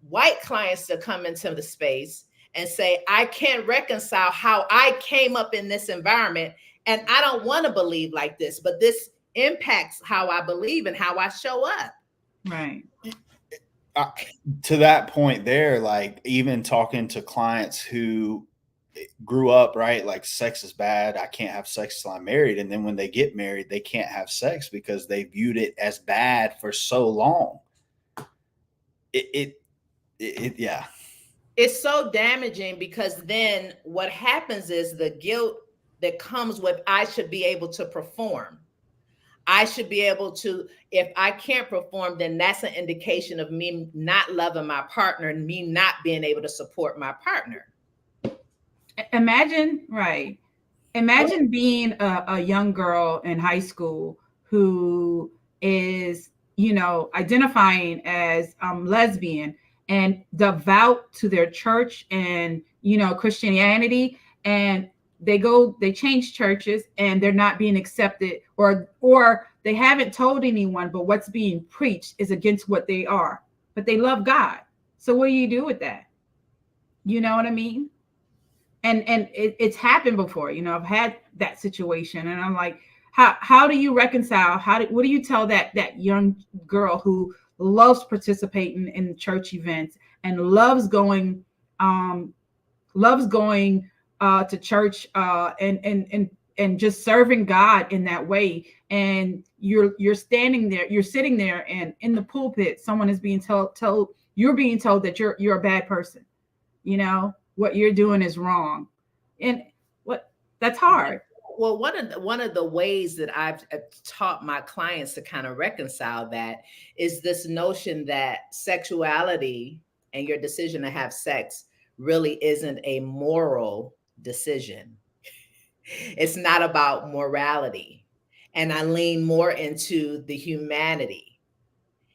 white clients that come into the space and say, I can't reconcile how I came up in this environment, and I don't want to believe like this, but this impacts how I believe and how I show up. Right. To that point there, like even talking to clients who grew up, right, like sex is bad, I can't have sex till I'm married, and then when they get married they can't have sex because they viewed it as bad for so long. Yeah, It's so damaging, because then what happens is the guilt that comes with I should be able to perform. I should be able to, if I can't perform, then that's an indication of me not loving my partner and me not being able to support my partner. Imagine, right. Imagine being a young girl in high school who is, identifying as lesbian and devout to their church and, Christianity. And they change churches and they're not being accepted, or they haven't told anyone, but what's being preached is against what they are, but they love God. So what do you do with that? You know what I mean? And it's happened before. I've had that situation, and I'm like, how do you reconcile? What do you tell that young girl who loves participating in church events and um loves going to church, and just serving God in that way, and you're standing there, you're sitting there, and in the pulpit someone is being told you're being told that you're a bad person, what you're doing is wrong, and what that's hard. Well, one of the ways that I've taught my clients to kind of reconcile that is this notion that sexuality and your decision to have sex really isn't a moral decision. It's not about morality. And I lean more into the humanity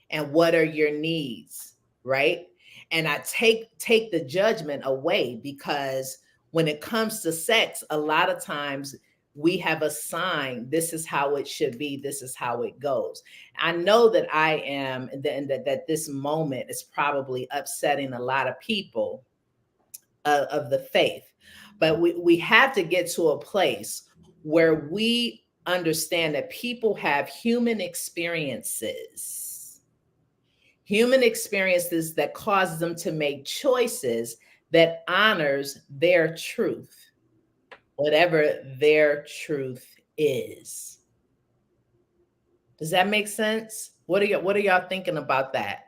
and what are your needs, right? And I take the judgment away, because when it comes to sex, a lot of times we have assigned this is how it should be, this is how it goes. I know that I am, and that this moment is probably upsetting a lot of people of the faith, but we have to get to a place where we understand that people have human experiences that cause them to make choices that honors their truth, whatever their truth is. Does that make sense? What are y'all thinking about that?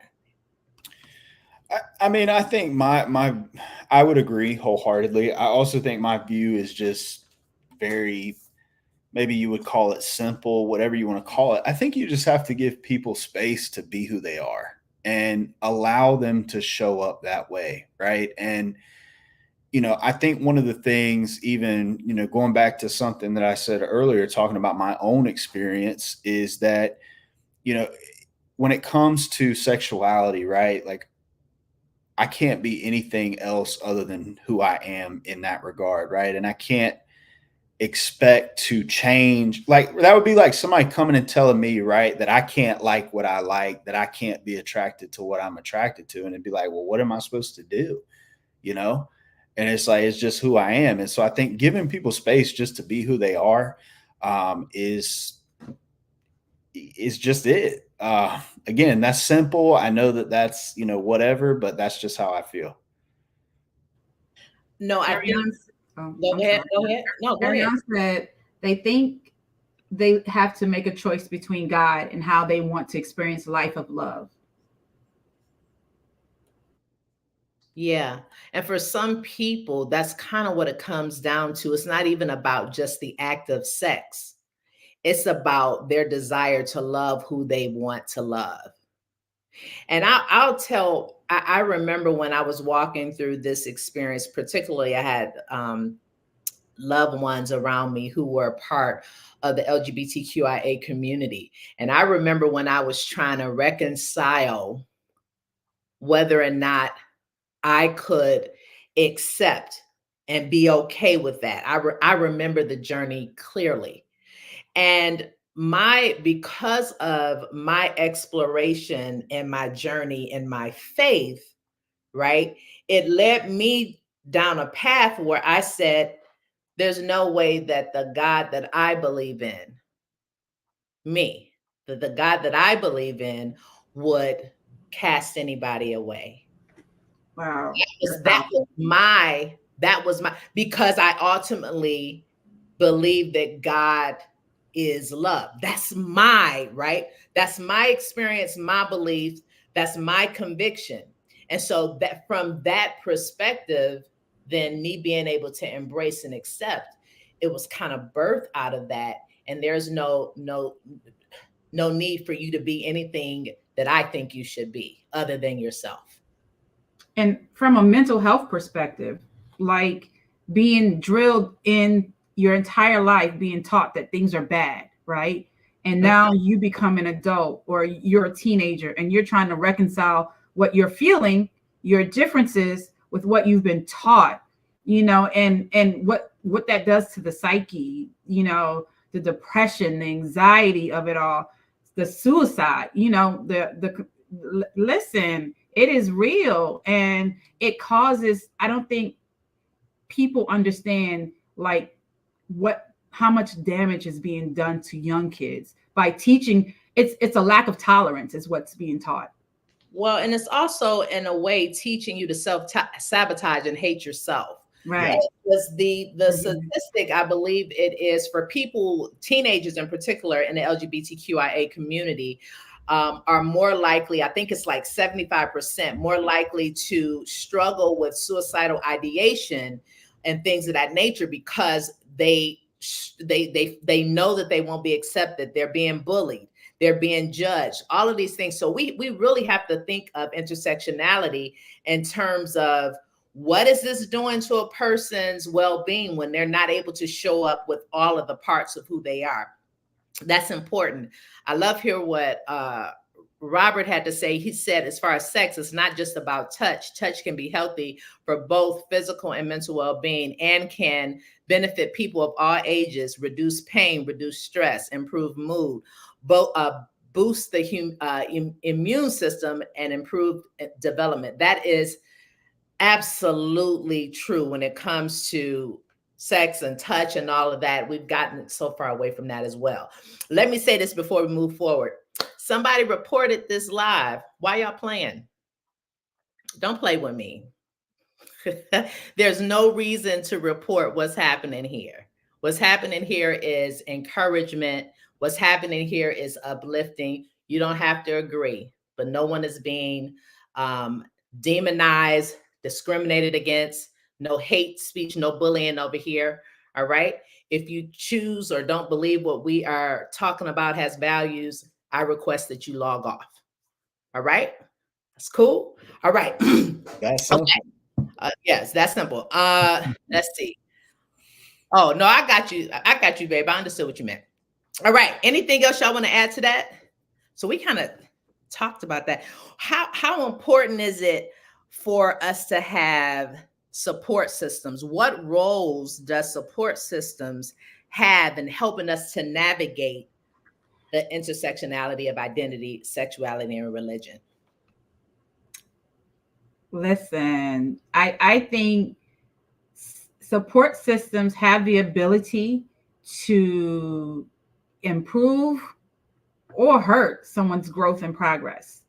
I mean, I think I would agree wholeheartedly. I also think my view is just very, maybe you would call it simple, whatever you want to call it. I think you just have to give people space to be who they are and allow them to show up that way, right? And I think one of the things, even, going back to something that I said earlier, talking about my own experience, is that, when it comes to sexuality, right? Like, I can't be anything else other than who I am in that regard, right? And I can't expect to change. Like, that would be like somebody coming and telling me, right, that I can't like what I like, that I can't be attracted to what I'm attracted to. And it'd be like, well, what am I supposed to do? You know? And it's like, it's just who I am. And so I think giving people space just to be who they are is just it. Again, that's simple. I know that that's, whatever, but that's just how I feel. No, I think. Ariane, oh, Go I'm ahead. sorry. Go ahead. No, go ahead. Ariane said they think they have to make a choice between God and how they want to experience life of love. Yeah. And for some people, that's kind of what it comes down to. It's not even about just the act of sex, it's about their desire to love who they want to love. And I'll tell, I remember when I was walking through this experience, particularly, I had loved ones around me who were part of the LGBTQIA community. And I remember when I was trying to reconcile whether or not I could accept and be okay with that. I remember the journey clearly. And because of my exploration and my journey and my faith, right, it led me down a path where I said, there's no way that the God that I believe in, me, that the God that I believe in would cast anybody away. Wow. That was my because I ultimately believe that God is love. That's my right. That's my experience, my belief. That's my conviction. And so that from that perspective, then me being able to embrace and accept, it was kind of birthed out of that. And there's no need for you to be anything that I think you should be other than yourself. And from a mental health perspective, like being drilled in your entire life, being taught that things are bad, right? And now you become an adult or you're a teenager and you're trying to reconcile what you're feeling, your differences with what you've been taught, and what that does to the psyche, the depression, the anxiety of it all, the suicide, listen, it is real, and it causes, I don't think people understand like how much damage is being done to young kids by teaching. It's a lack of tolerance is what's being taught. Well, and it's also in a way teaching you to sabotage and hate yourself. Right. Because the statistic, I believe it is for people, teenagers in particular, in the LGBTQIA community, are more likely, I think it's like 75% more likely to struggle with suicidal ideation and things of that nature because they know that they won't be accepted. They're being bullied. They're being judged. All of these things. So we really have to think of intersectionality in terms of what is this doing to a person's well-being when they're not able to show up with all of the parts of who they are. That's important. I love hear what Robert had to say. He said, as far as sex, it's not just about touch. Touch can be healthy for both physical and mental well-being and can benefit people of all ages, reduce pain, reduce stress, improve mood, boost the immune system, and improve development. That is absolutely true when it comes to sex and touch and all of that. We've gotten so far away from that as well. Let me say this before we move forward. Somebody reported this live. Why y'all playing? Don't play with me. There's no reason to report what's happening here. What's happening here is encouragement. What's happening here is uplifting. You don't have to agree, but no one is being demonized, discriminated against, no hate speech, no bullying over here. All right. If you choose or don't believe what we are talking about has values, I request that you log off. All right. That's cool. All right. That's simple. Okay. Yes, that's simple. Let's see. Oh, no, I got you. I got you, babe. I understood what you meant. All right. Anything else y'all want to add to that? So we kind of talked about that. How important is it for us to have support systems? What roles does support systems have in helping us to navigate the intersectionality of identity, sexuality, and religion? Listen, I think support systems have the ability to improve or hurt someone's growth and progress.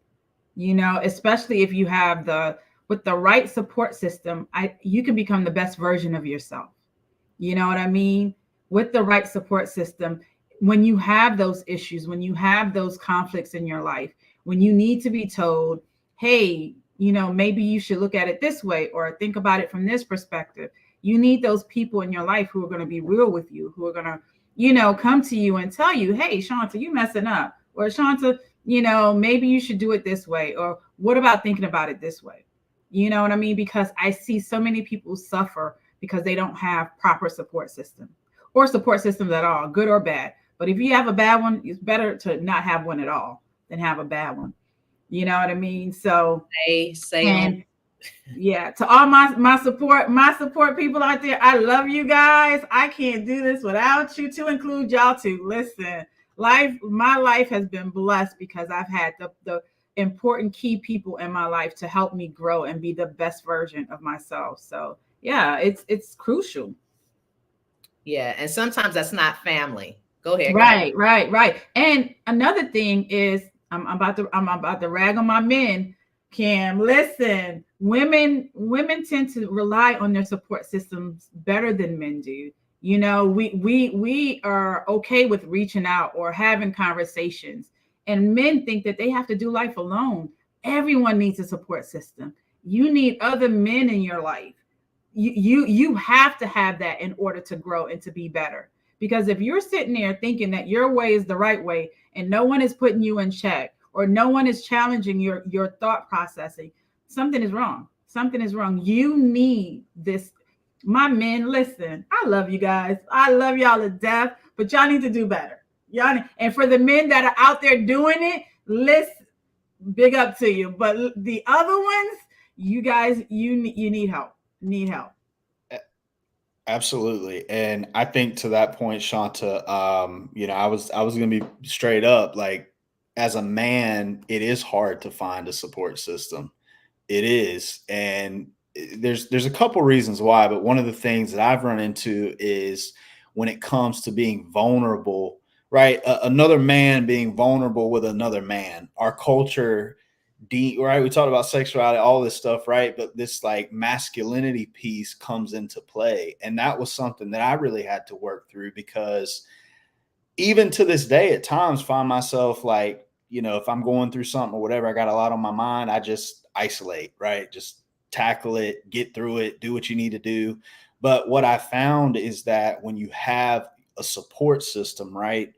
Especially if you have with the right support system, you can become the best version of yourself. You know what I mean? With the right support system, when you have those issues, when you have those conflicts in your life, when you need to be told, hey, maybe you should look at it this way or think about it from this perspective. You need those people in your life who are going to be real with you, who are going to, come to you and tell you, hey, Shanta, you messing up. Or Shanta, maybe you should do it this way. Or what about thinking about it this way? You know what I mean? Because I see so many people suffer because they don't have proper support system or support systems at all, good or bad. But if you have a bad one, it's better to not have one at all than have a bad one. You know what I mean? So, Say on. and yeah, to all my support people out there, I love you guys. I can't do this without you, to include y'all too. Listen, my life has been blessed because I've had the important key people in my life to help me grow and be the best version of myself. So yeah, it's crucial. Yeah, and sometimes that's not family. Go ahead, go ahead. Right. And another thing is, I'm about to rag on my men. Cam, listen, women tend to rely on their support systems better than men do. We are okay with reaching out or having conversations, and men think that they have to do life alone. Everyone needs a support system. You need other men in your life. You have to have that in order to grow and to be better. Because if you're sitting there thinking that your way is the right way and no one is putting you in check or no one is challenging your thought processing, something is wrong. Something is wrong. You need this. My men, listen, I love you guys. I love y'all to death, but y'all need to do better. And for the men that are out there doing it, listen, big up to you. But the other ones, you guys, you need help. Need help. Absolutely. And I think to that point, Shanta, I was gonna be straight up, like, as a man, it is hard to find a support system. It is. And there's a couple reasons why, but one of the things that I've run into is when it comes to being vulnerable, right? Another man being vulnerable with another man. Our culture, right? We talked about sexuality, all this stuff, right? But this like masculinity piece comes into play. And that was something that I really had to work through, because even to this day, at times find myself like, if I'm going through something or whatever, I got a lot on my mind, I just isolate, right? Just tackle it, get through it, do what you need to do. But what I found is that when you have a support system, right,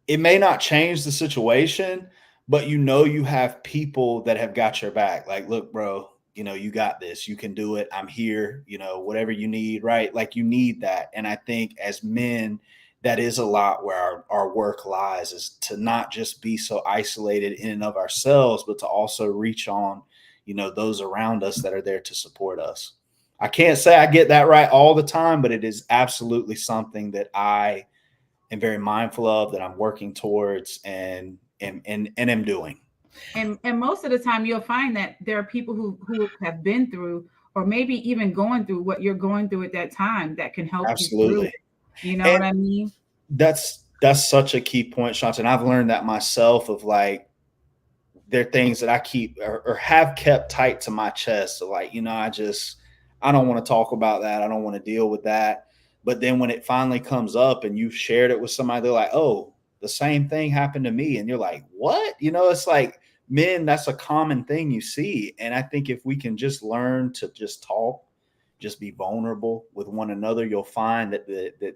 it may not change the situation, but you have people that have got your back. Like, look, bro, you got this. You can do it. I'm here, whatever you need, right? Like, you need that. And I think as men, that is a lot where our work lies, is to not just be so isolated in and of ourselves, but to also reach on, those around us that are there to support us. I can't say I get that right all the time, but it is absolutely something that I am very mindful of, that I'm working towards and am doing. And most of the time you'll find that there are people who have been through or maybe even going through what you're going through at that time that can help you through Absolutely. it. You know And what I mean? that's such a key point, Shanta. And I've learned that myself, of like, there are things that I keep or have kept tight to my chest. So like, I don't want to talk about that. I don't want to deal with that. But then when it finally comes up and you've shared it with somebody, they're like, oh, the same thing happened to me. And you're like, what? It's like, men, that's a common thing you see. And I think if we can just learn to just talk, just be vulnerable with one another, you'll find that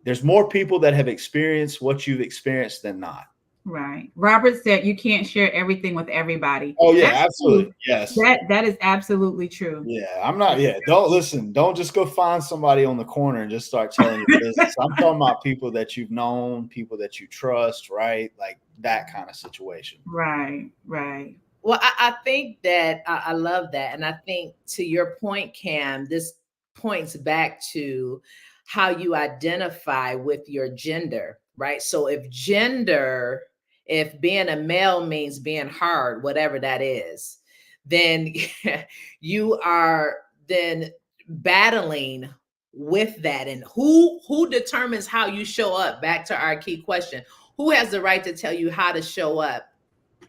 there's more people that have experienced what you've experienced than not. Right. Robert said you can't share everything with everybody. Oh yeah, That's true. absolutely. Yes. That is absolutely true. Yeah, I'm not. Yeah, don't listen. Don't just go find somebody on the corner and just start telling your business. I'm talking about people that you've known, people that you trust, right? Like that kind of situation. Right. Well, I think that I love that. And I think, to your point, Cam, this points back to how you identify with your gender, right? So if being a male means being hard, whatever that is, then you are then battling with that. And who determines how you show up? Back to our key question. Who has the right to tell you how to show up?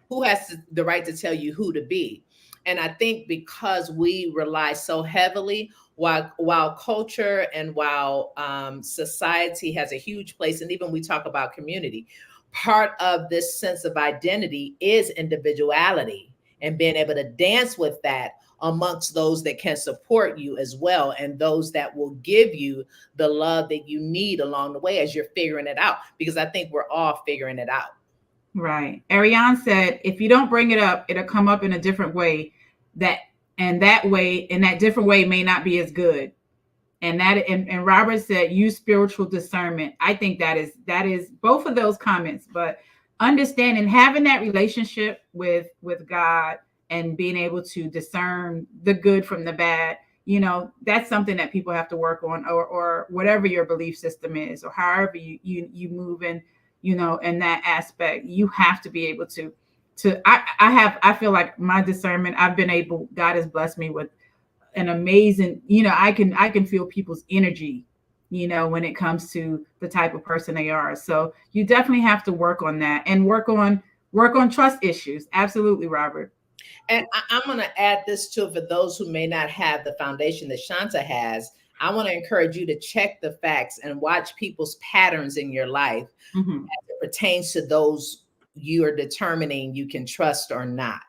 Who has the right to tell you who to be? And I think because we rely so heavily, while culture and while society has a huge place, and even we talk about community, part of this sense of identity is individuality and being able to dance with that amongst those that can support you as well, and those that will give you the love that you need along the way as you're figuring it out, because I think we're all figuring it out. Right. Ariane said, if you don't bring it up, it'll come up in a different way. That and that way, and that different way may not be as good. And Robert said, use spiritual discernment. I think that is both of those comments, but understanding having that relationship with God and being able to discern the good from the bad, that's something that people have to work on, or whatever your belief system is, or however you move in, in that aspect. You have to be able to. I feel like my discernment, I've been able, God has blessed me with an amazing, I can feel people's energy, when it comes to the type of person they are. So you definitely have to work on that, and work on trust issues. Absolutely, Robert. And I'm going to add this too, for those who may not have the foundation that Shanta has. I want to encourage you to check the facts and watch people's patterns in your life Mm-hmm. as it pertains to those you are determining you can trust or not.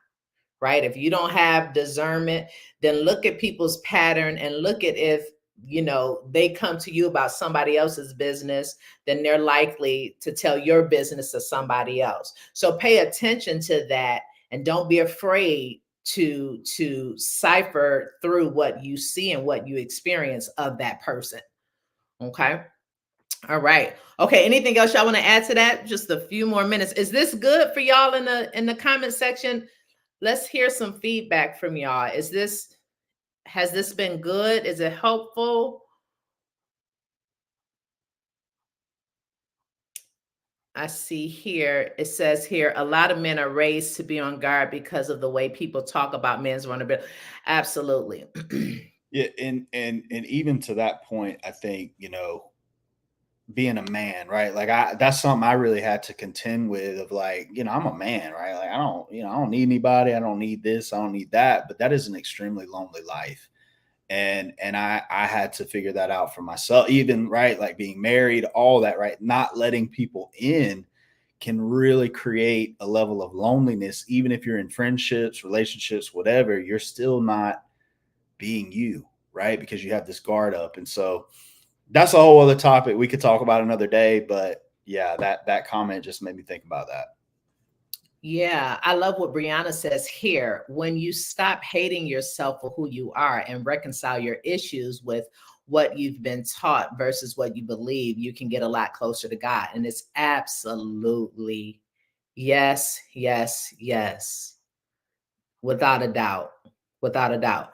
Right? If you don't have discernment, then look at people's pattern and look at if, they come to you about somebody else's business, then they're likely to tell your business to somebody else. So pay attention to that, and don't be afraid to cipher through what you see and what you experience of that person. Okay? All right. Okay, anything else y'all want to add to that? Just a few more minutes. Is this good for y'all in the comment section? Let's hear some feedback from y'all. Has this been good? Is it helpful? I see here, it says here, a lot of men are raised to be on guard because of the way people talk about men's vulnerability. Absolutely. Yeah, and even to that point, I think, being a man, right? Like that's something I really had to contend with, of like, I'm a man, right? Like I don't need anybody, I don't need this, I don't need that. But that is an extremely lonely life. And I had to figure that out for myself, even, right, like being married, all that, right? Not letting people in can really create a level of loneliness. Even if you're in friendships, relationships, whatever, you're still not being you, right? Because you have this guard up. And so that's a whole other topic we could talk about another day. But yeah, that comment just made me think about that. Yeah, I love what Brianna says here. When you stop hating yourself for who you are and reconcile your issues with what you've been taught versus what you believe, you can get a lot closer to God. And it's absolutely yes, yes, yes, without a doubt. Without a doubt.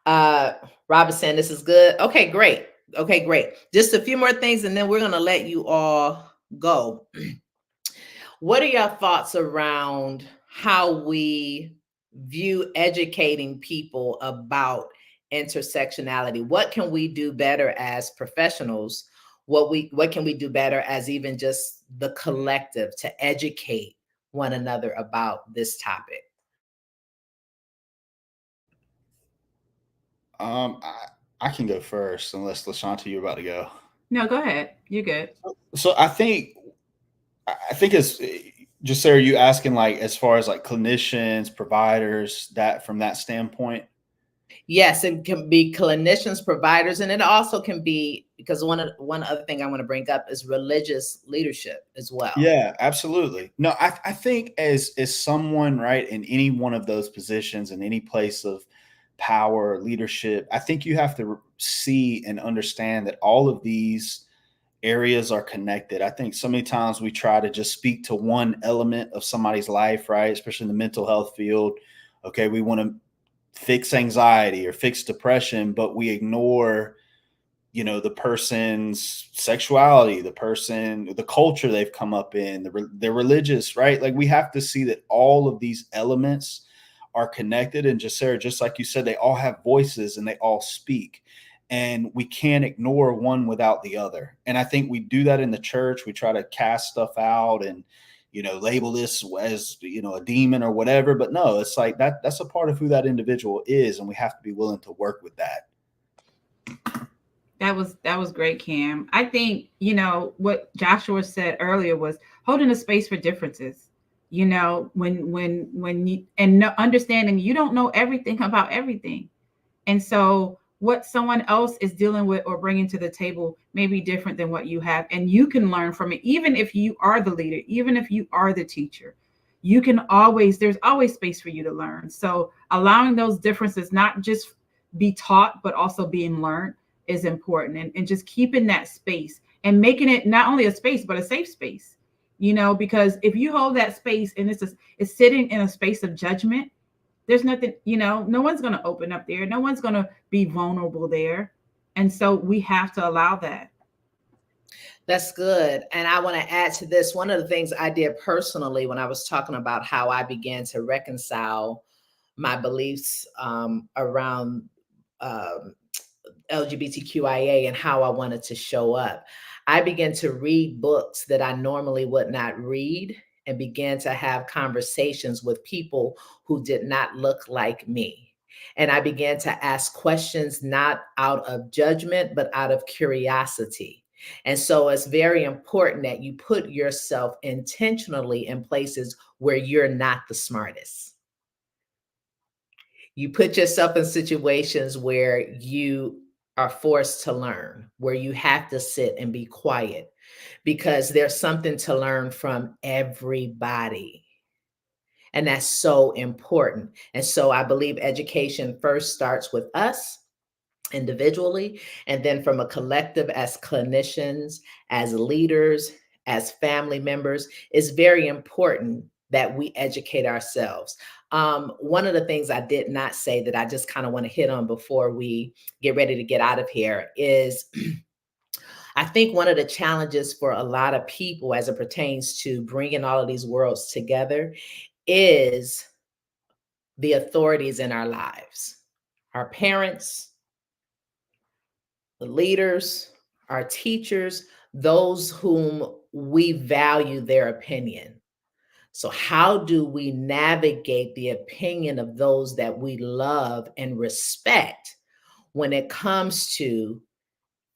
Uh, Robert saying this is good. Okay, great. Okay, great. Just a few more things and then we're going to let you all go. What are your thoughts around how we view educating people about intersectionality? What can we do better as professionals? What can we do better as even just the collective to educate one another about this topic? I can go first unless Lashanta, you're about to go. No, go ahead. You're good. So I think it's just, Sarah, you asking like as far as like clinicians, providers, that from that standpoint. Yes, it can be clinicians, providers, and it also can be, because one other thing I want to bring up is religious leadership as well. Yeah, absolutely. No, I think as someone, right, in any one of those positions, in any place of power or leadership, I think you have to see and understand that all of these areas are connected. I think so many times we try to just speak to one element of somebody's life, right? Especially in the mental health field. Okay, we want to fix anxiety or fix depression, but we ignore, the person's sexuality, the culture they've come up in, their religious, right? Like we have to see that all of these elements are connected. And just, Sarah, just like you said, they all have voices and they all speak. and we can't ignore one without the other. And I think we do that in the church. We try to cast stuff out and, label this as, a demon or whatever. But no, it's like that's a part of who that individual is. And we have to be willing to work with that. That was great, Cam. I think, what Joshua said earlier was holding a space for differences. When you understanding you don't know everything about everything. And so what someone else is dealing with or bringing to the table may be different than what you have. And you can learn from it. Even if you are the leader, even if you are the teacher, there's always space for you to learn. So allowing those differences, not just be taught, but also being learned is important. And just keeping that space and making it not only a space, but a safe space, because if you hold that space and it's sitting in a space of judgment, there's nothing, no one's going to open up there. No one's going to be vulnerable there. And so we have to allow that. That's good. And I want to add to this. One of the things I did personally when I was talking about how I began to reconcile my beliefs around LGBTQIA and how I wanted to show up, I began to read books that I normally would not read and began to have conversations with people who did not look like me. And I began to ask questions not out of judgment, but out of curiosity. And so it's very important that you put yourself intentionally in places where you're not the smartest. You put yourself in situations where you are forced to learn, where you have to sit and be quiet, because there's something to learn from everybody. And that's so important. And so I believe education first starts with us individually, and then from a collective as clinicians, as leaders, as family members. It's very important that we educate ourselves. One of the things I did not say that I just kind of want to hit on before we get ready to get out of here is I think one of the challenges for a lot of people as it pertains to bringing all of these worlds together is the authorities in our lives, our parents, the leaders, our teachers, those whom we value their opinion. So how do we navigate the opinion of those that we love and respect when it comes to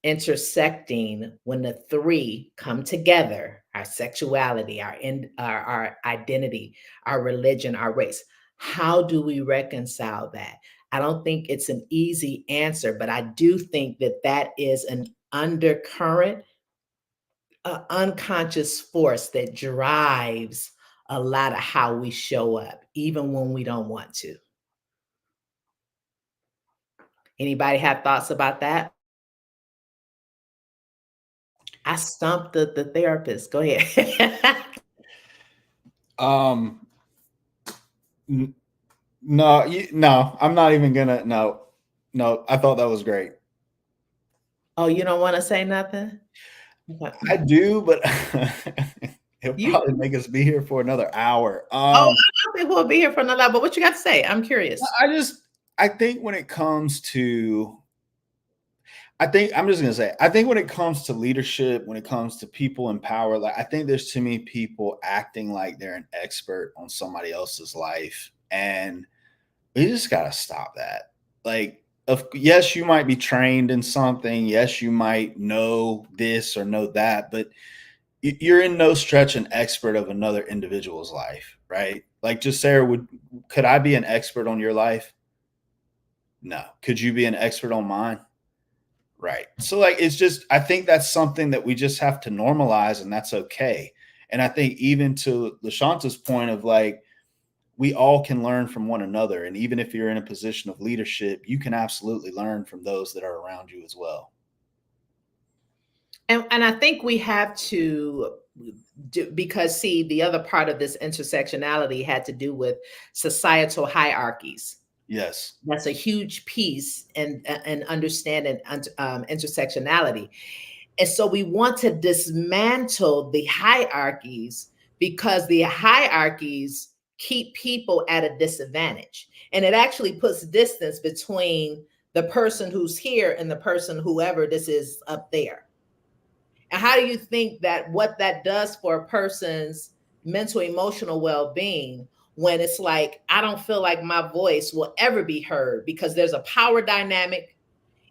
intersecting, when the three come together, our sexuality, our identity, our religion, our race? How do we reconcile that? I don't think it's an easy answer, but I do think that that is an undercurrent, unconscious force that drives a lot of how we show up, even when we don't want to. Anybody have thoughts about that? I stumped the therapist. Go ahead. No, no, I'm not even gonna. No, I thought that was great. Oh, you don't want to say nothing? I do, but it'll probably make us be here for another hour. I think we'll be here for another hour, but what you got to say? I'm curious. I think when it comes to, I think when it comes to leadership, when it comes to people in power, like I think there's too many people acting like they're an expert on somebody else's life, and we just gotta stop that. Like, yes, you might be trained in something. Yes, you might know this or know that, but you're in no stretch an expert of another individual's life, right? Like, Jesaira, could I be an expert on your life? No. Could you be an expert on mine? Right. So like, I think that's something that we just have to normalize, and that's okay. And I think even to Lashaunta's point of like, we all can learn from one another. And even if you're in a position of leadership, you can absolutely learn from those that are around you as well. And I think we have to do, because see, the other part of this intersectionality had to do with societal hierarchies. Yes. That's a huge piece in understanding intersectionality. And so we want to dismantle the hierarchies because the hierarchies keep people at a disadvantage. And it actually puts distance between the person who's here and the person whoever this is up there. And how do you think that what that does for a person's mental emotional well-being when it's like I don't feel like my voice will ever be heard because there's a power dynamic,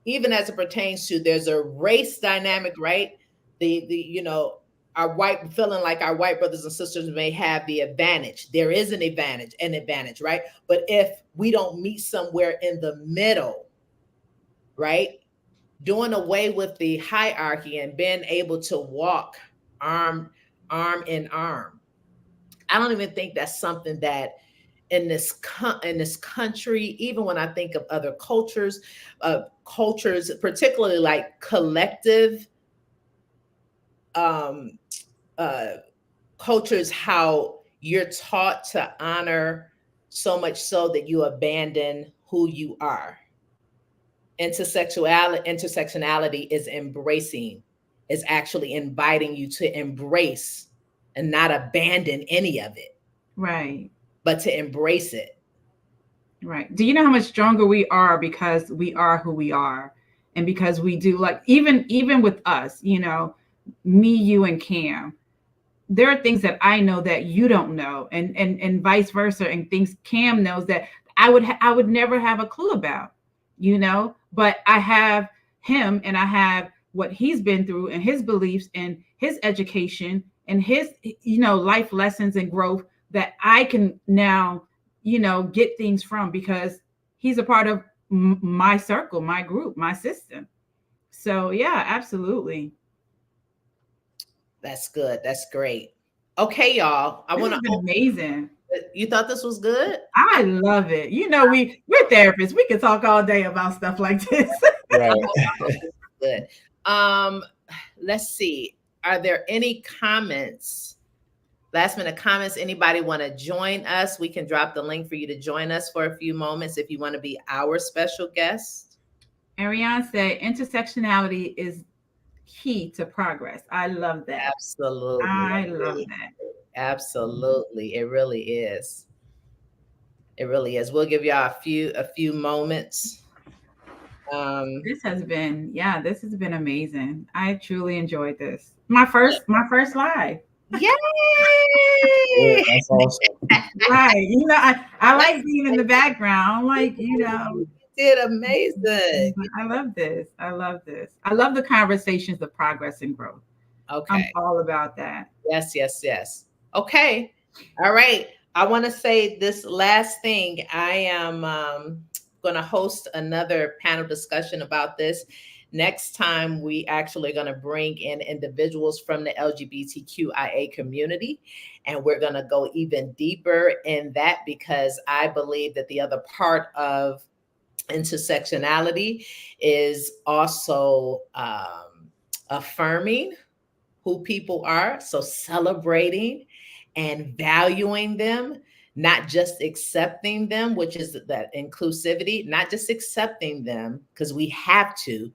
even as it pertains to there's a race dynamic, right? The our white feeling like our white brothers and sisters may have the advantage. There is an advantage, right? But if we don't meet somewhere in the middle, right? Doing away with the hierarchy and being able to walk arm in arm. I don't even think that's something that in this country, even when I think of other cultures, particularly like collective um, uh, cultures, how you're taught to honor so much so that you abandon who you are. Intersectionality is embracing, is actually inviting you to embrace and not abandon any of it, Right. but to embrace it. Right. Do you know how much stronger we are because we are who we are? And because we do, like, even with us, me, you, and Cam, there are things that I know that you don't know, and vice versa, and things Cam knows that I would never have a clue about, but I have him, and I have what he's been through, and his beliefs, and his education, and his life lessons and growth that I can now get things from, because he's a part of my circle, my group, my system. So yeah, absolutely. That's good. That's great. Okay, y'all. I This want has to. been amazing. You thought this was good? I love it. We're therapists. We can talk all day about stuff like this. Right. Good. Um, let's see. Are there any comments? Last minute comments. Anybody want to join us? We can drop the link for you to join us for a few moments if you want to be our special guest. Ariane said intersectionality is key to progress. I love that. Absolutely. I love that. Absolutely. It really is. It really is. We'll give y'all a few moments. This has been amazing. I truly enjoyed this. My first live. Yay! Yeah, that's awesome. Right. I like being in the background. Like, You did amazing. I love this. I love this. I love the conversations of progress and growth. I'm Okay. all about that. Yes, yes, yes. Okay. All right. I want to say this last thing. I am going to host another panel discussion about this. Next time, we actually are going to bring in individuals from the LGBTQIA community, and we're going to go even deeper in that because I believe that the other part of intersectionality is also affirming who people are. So celebrating and valuing them, not just accepting them, which is that inclusivity, not just accepting them because we have to,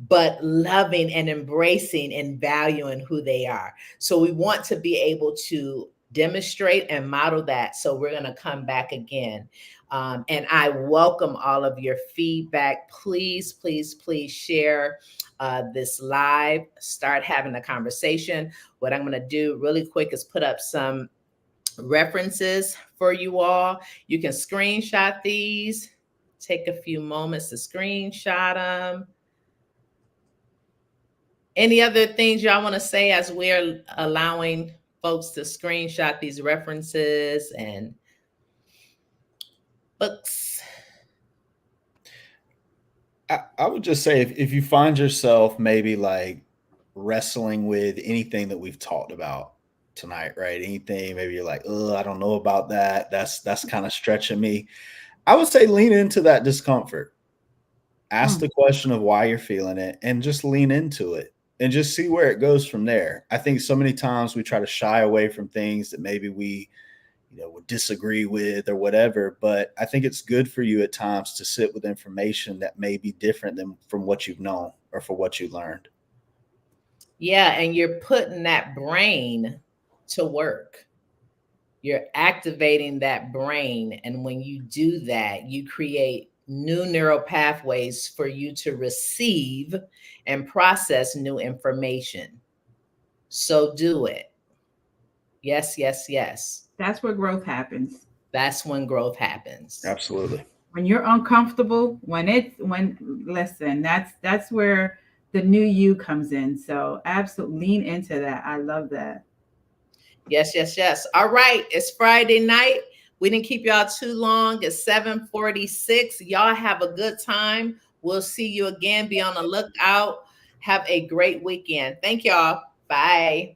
but loving and embracing and valuing who they are. So we want to be able to demonstrate and model that. So we're going to come back again. And I welcome all of your feedback. Please, please, please share this live, start having a conversation. What I'm going to do really quick is put up some references for you all. You can screenshot these, take a few moments to screenshot them. Any other things y'all want to say as we're allowing folks to screenshot these references and books? I would just say if you find yourself maybe like wrestling with anything that we've talked about tonight, right? Anything maybe you're like, oh, I don't know about that. That's kind of stretching me. I would say lean into that discomfort. Ask the question of why you're feeling it and just lean into it and just see where it goes from there. I think so many times we try to shy away from things that maybe we would disagree with or whatever, but I think it's good for you at times to sit with information that may be different than from what you've known or for what you learned. Yeah, and you're putting that brain to work. You're activating that brain, and when you do that, you create new neural pathways for you to receive and process new information. So do it. Yes, yes, yes. That's where growth happens. That's when growth happens. Absolutely. When you're uncomfortable, when listen, that's where the new you comes in. So absolutely lean into that. I love that. Yes, yes, yes. All right. It's Friday night. We didn't keep y'all too long. It's 7:46. Y'all have a good time. We'll see you again. Be on the lookout. Have a great weekend. Thank y'all. Bye.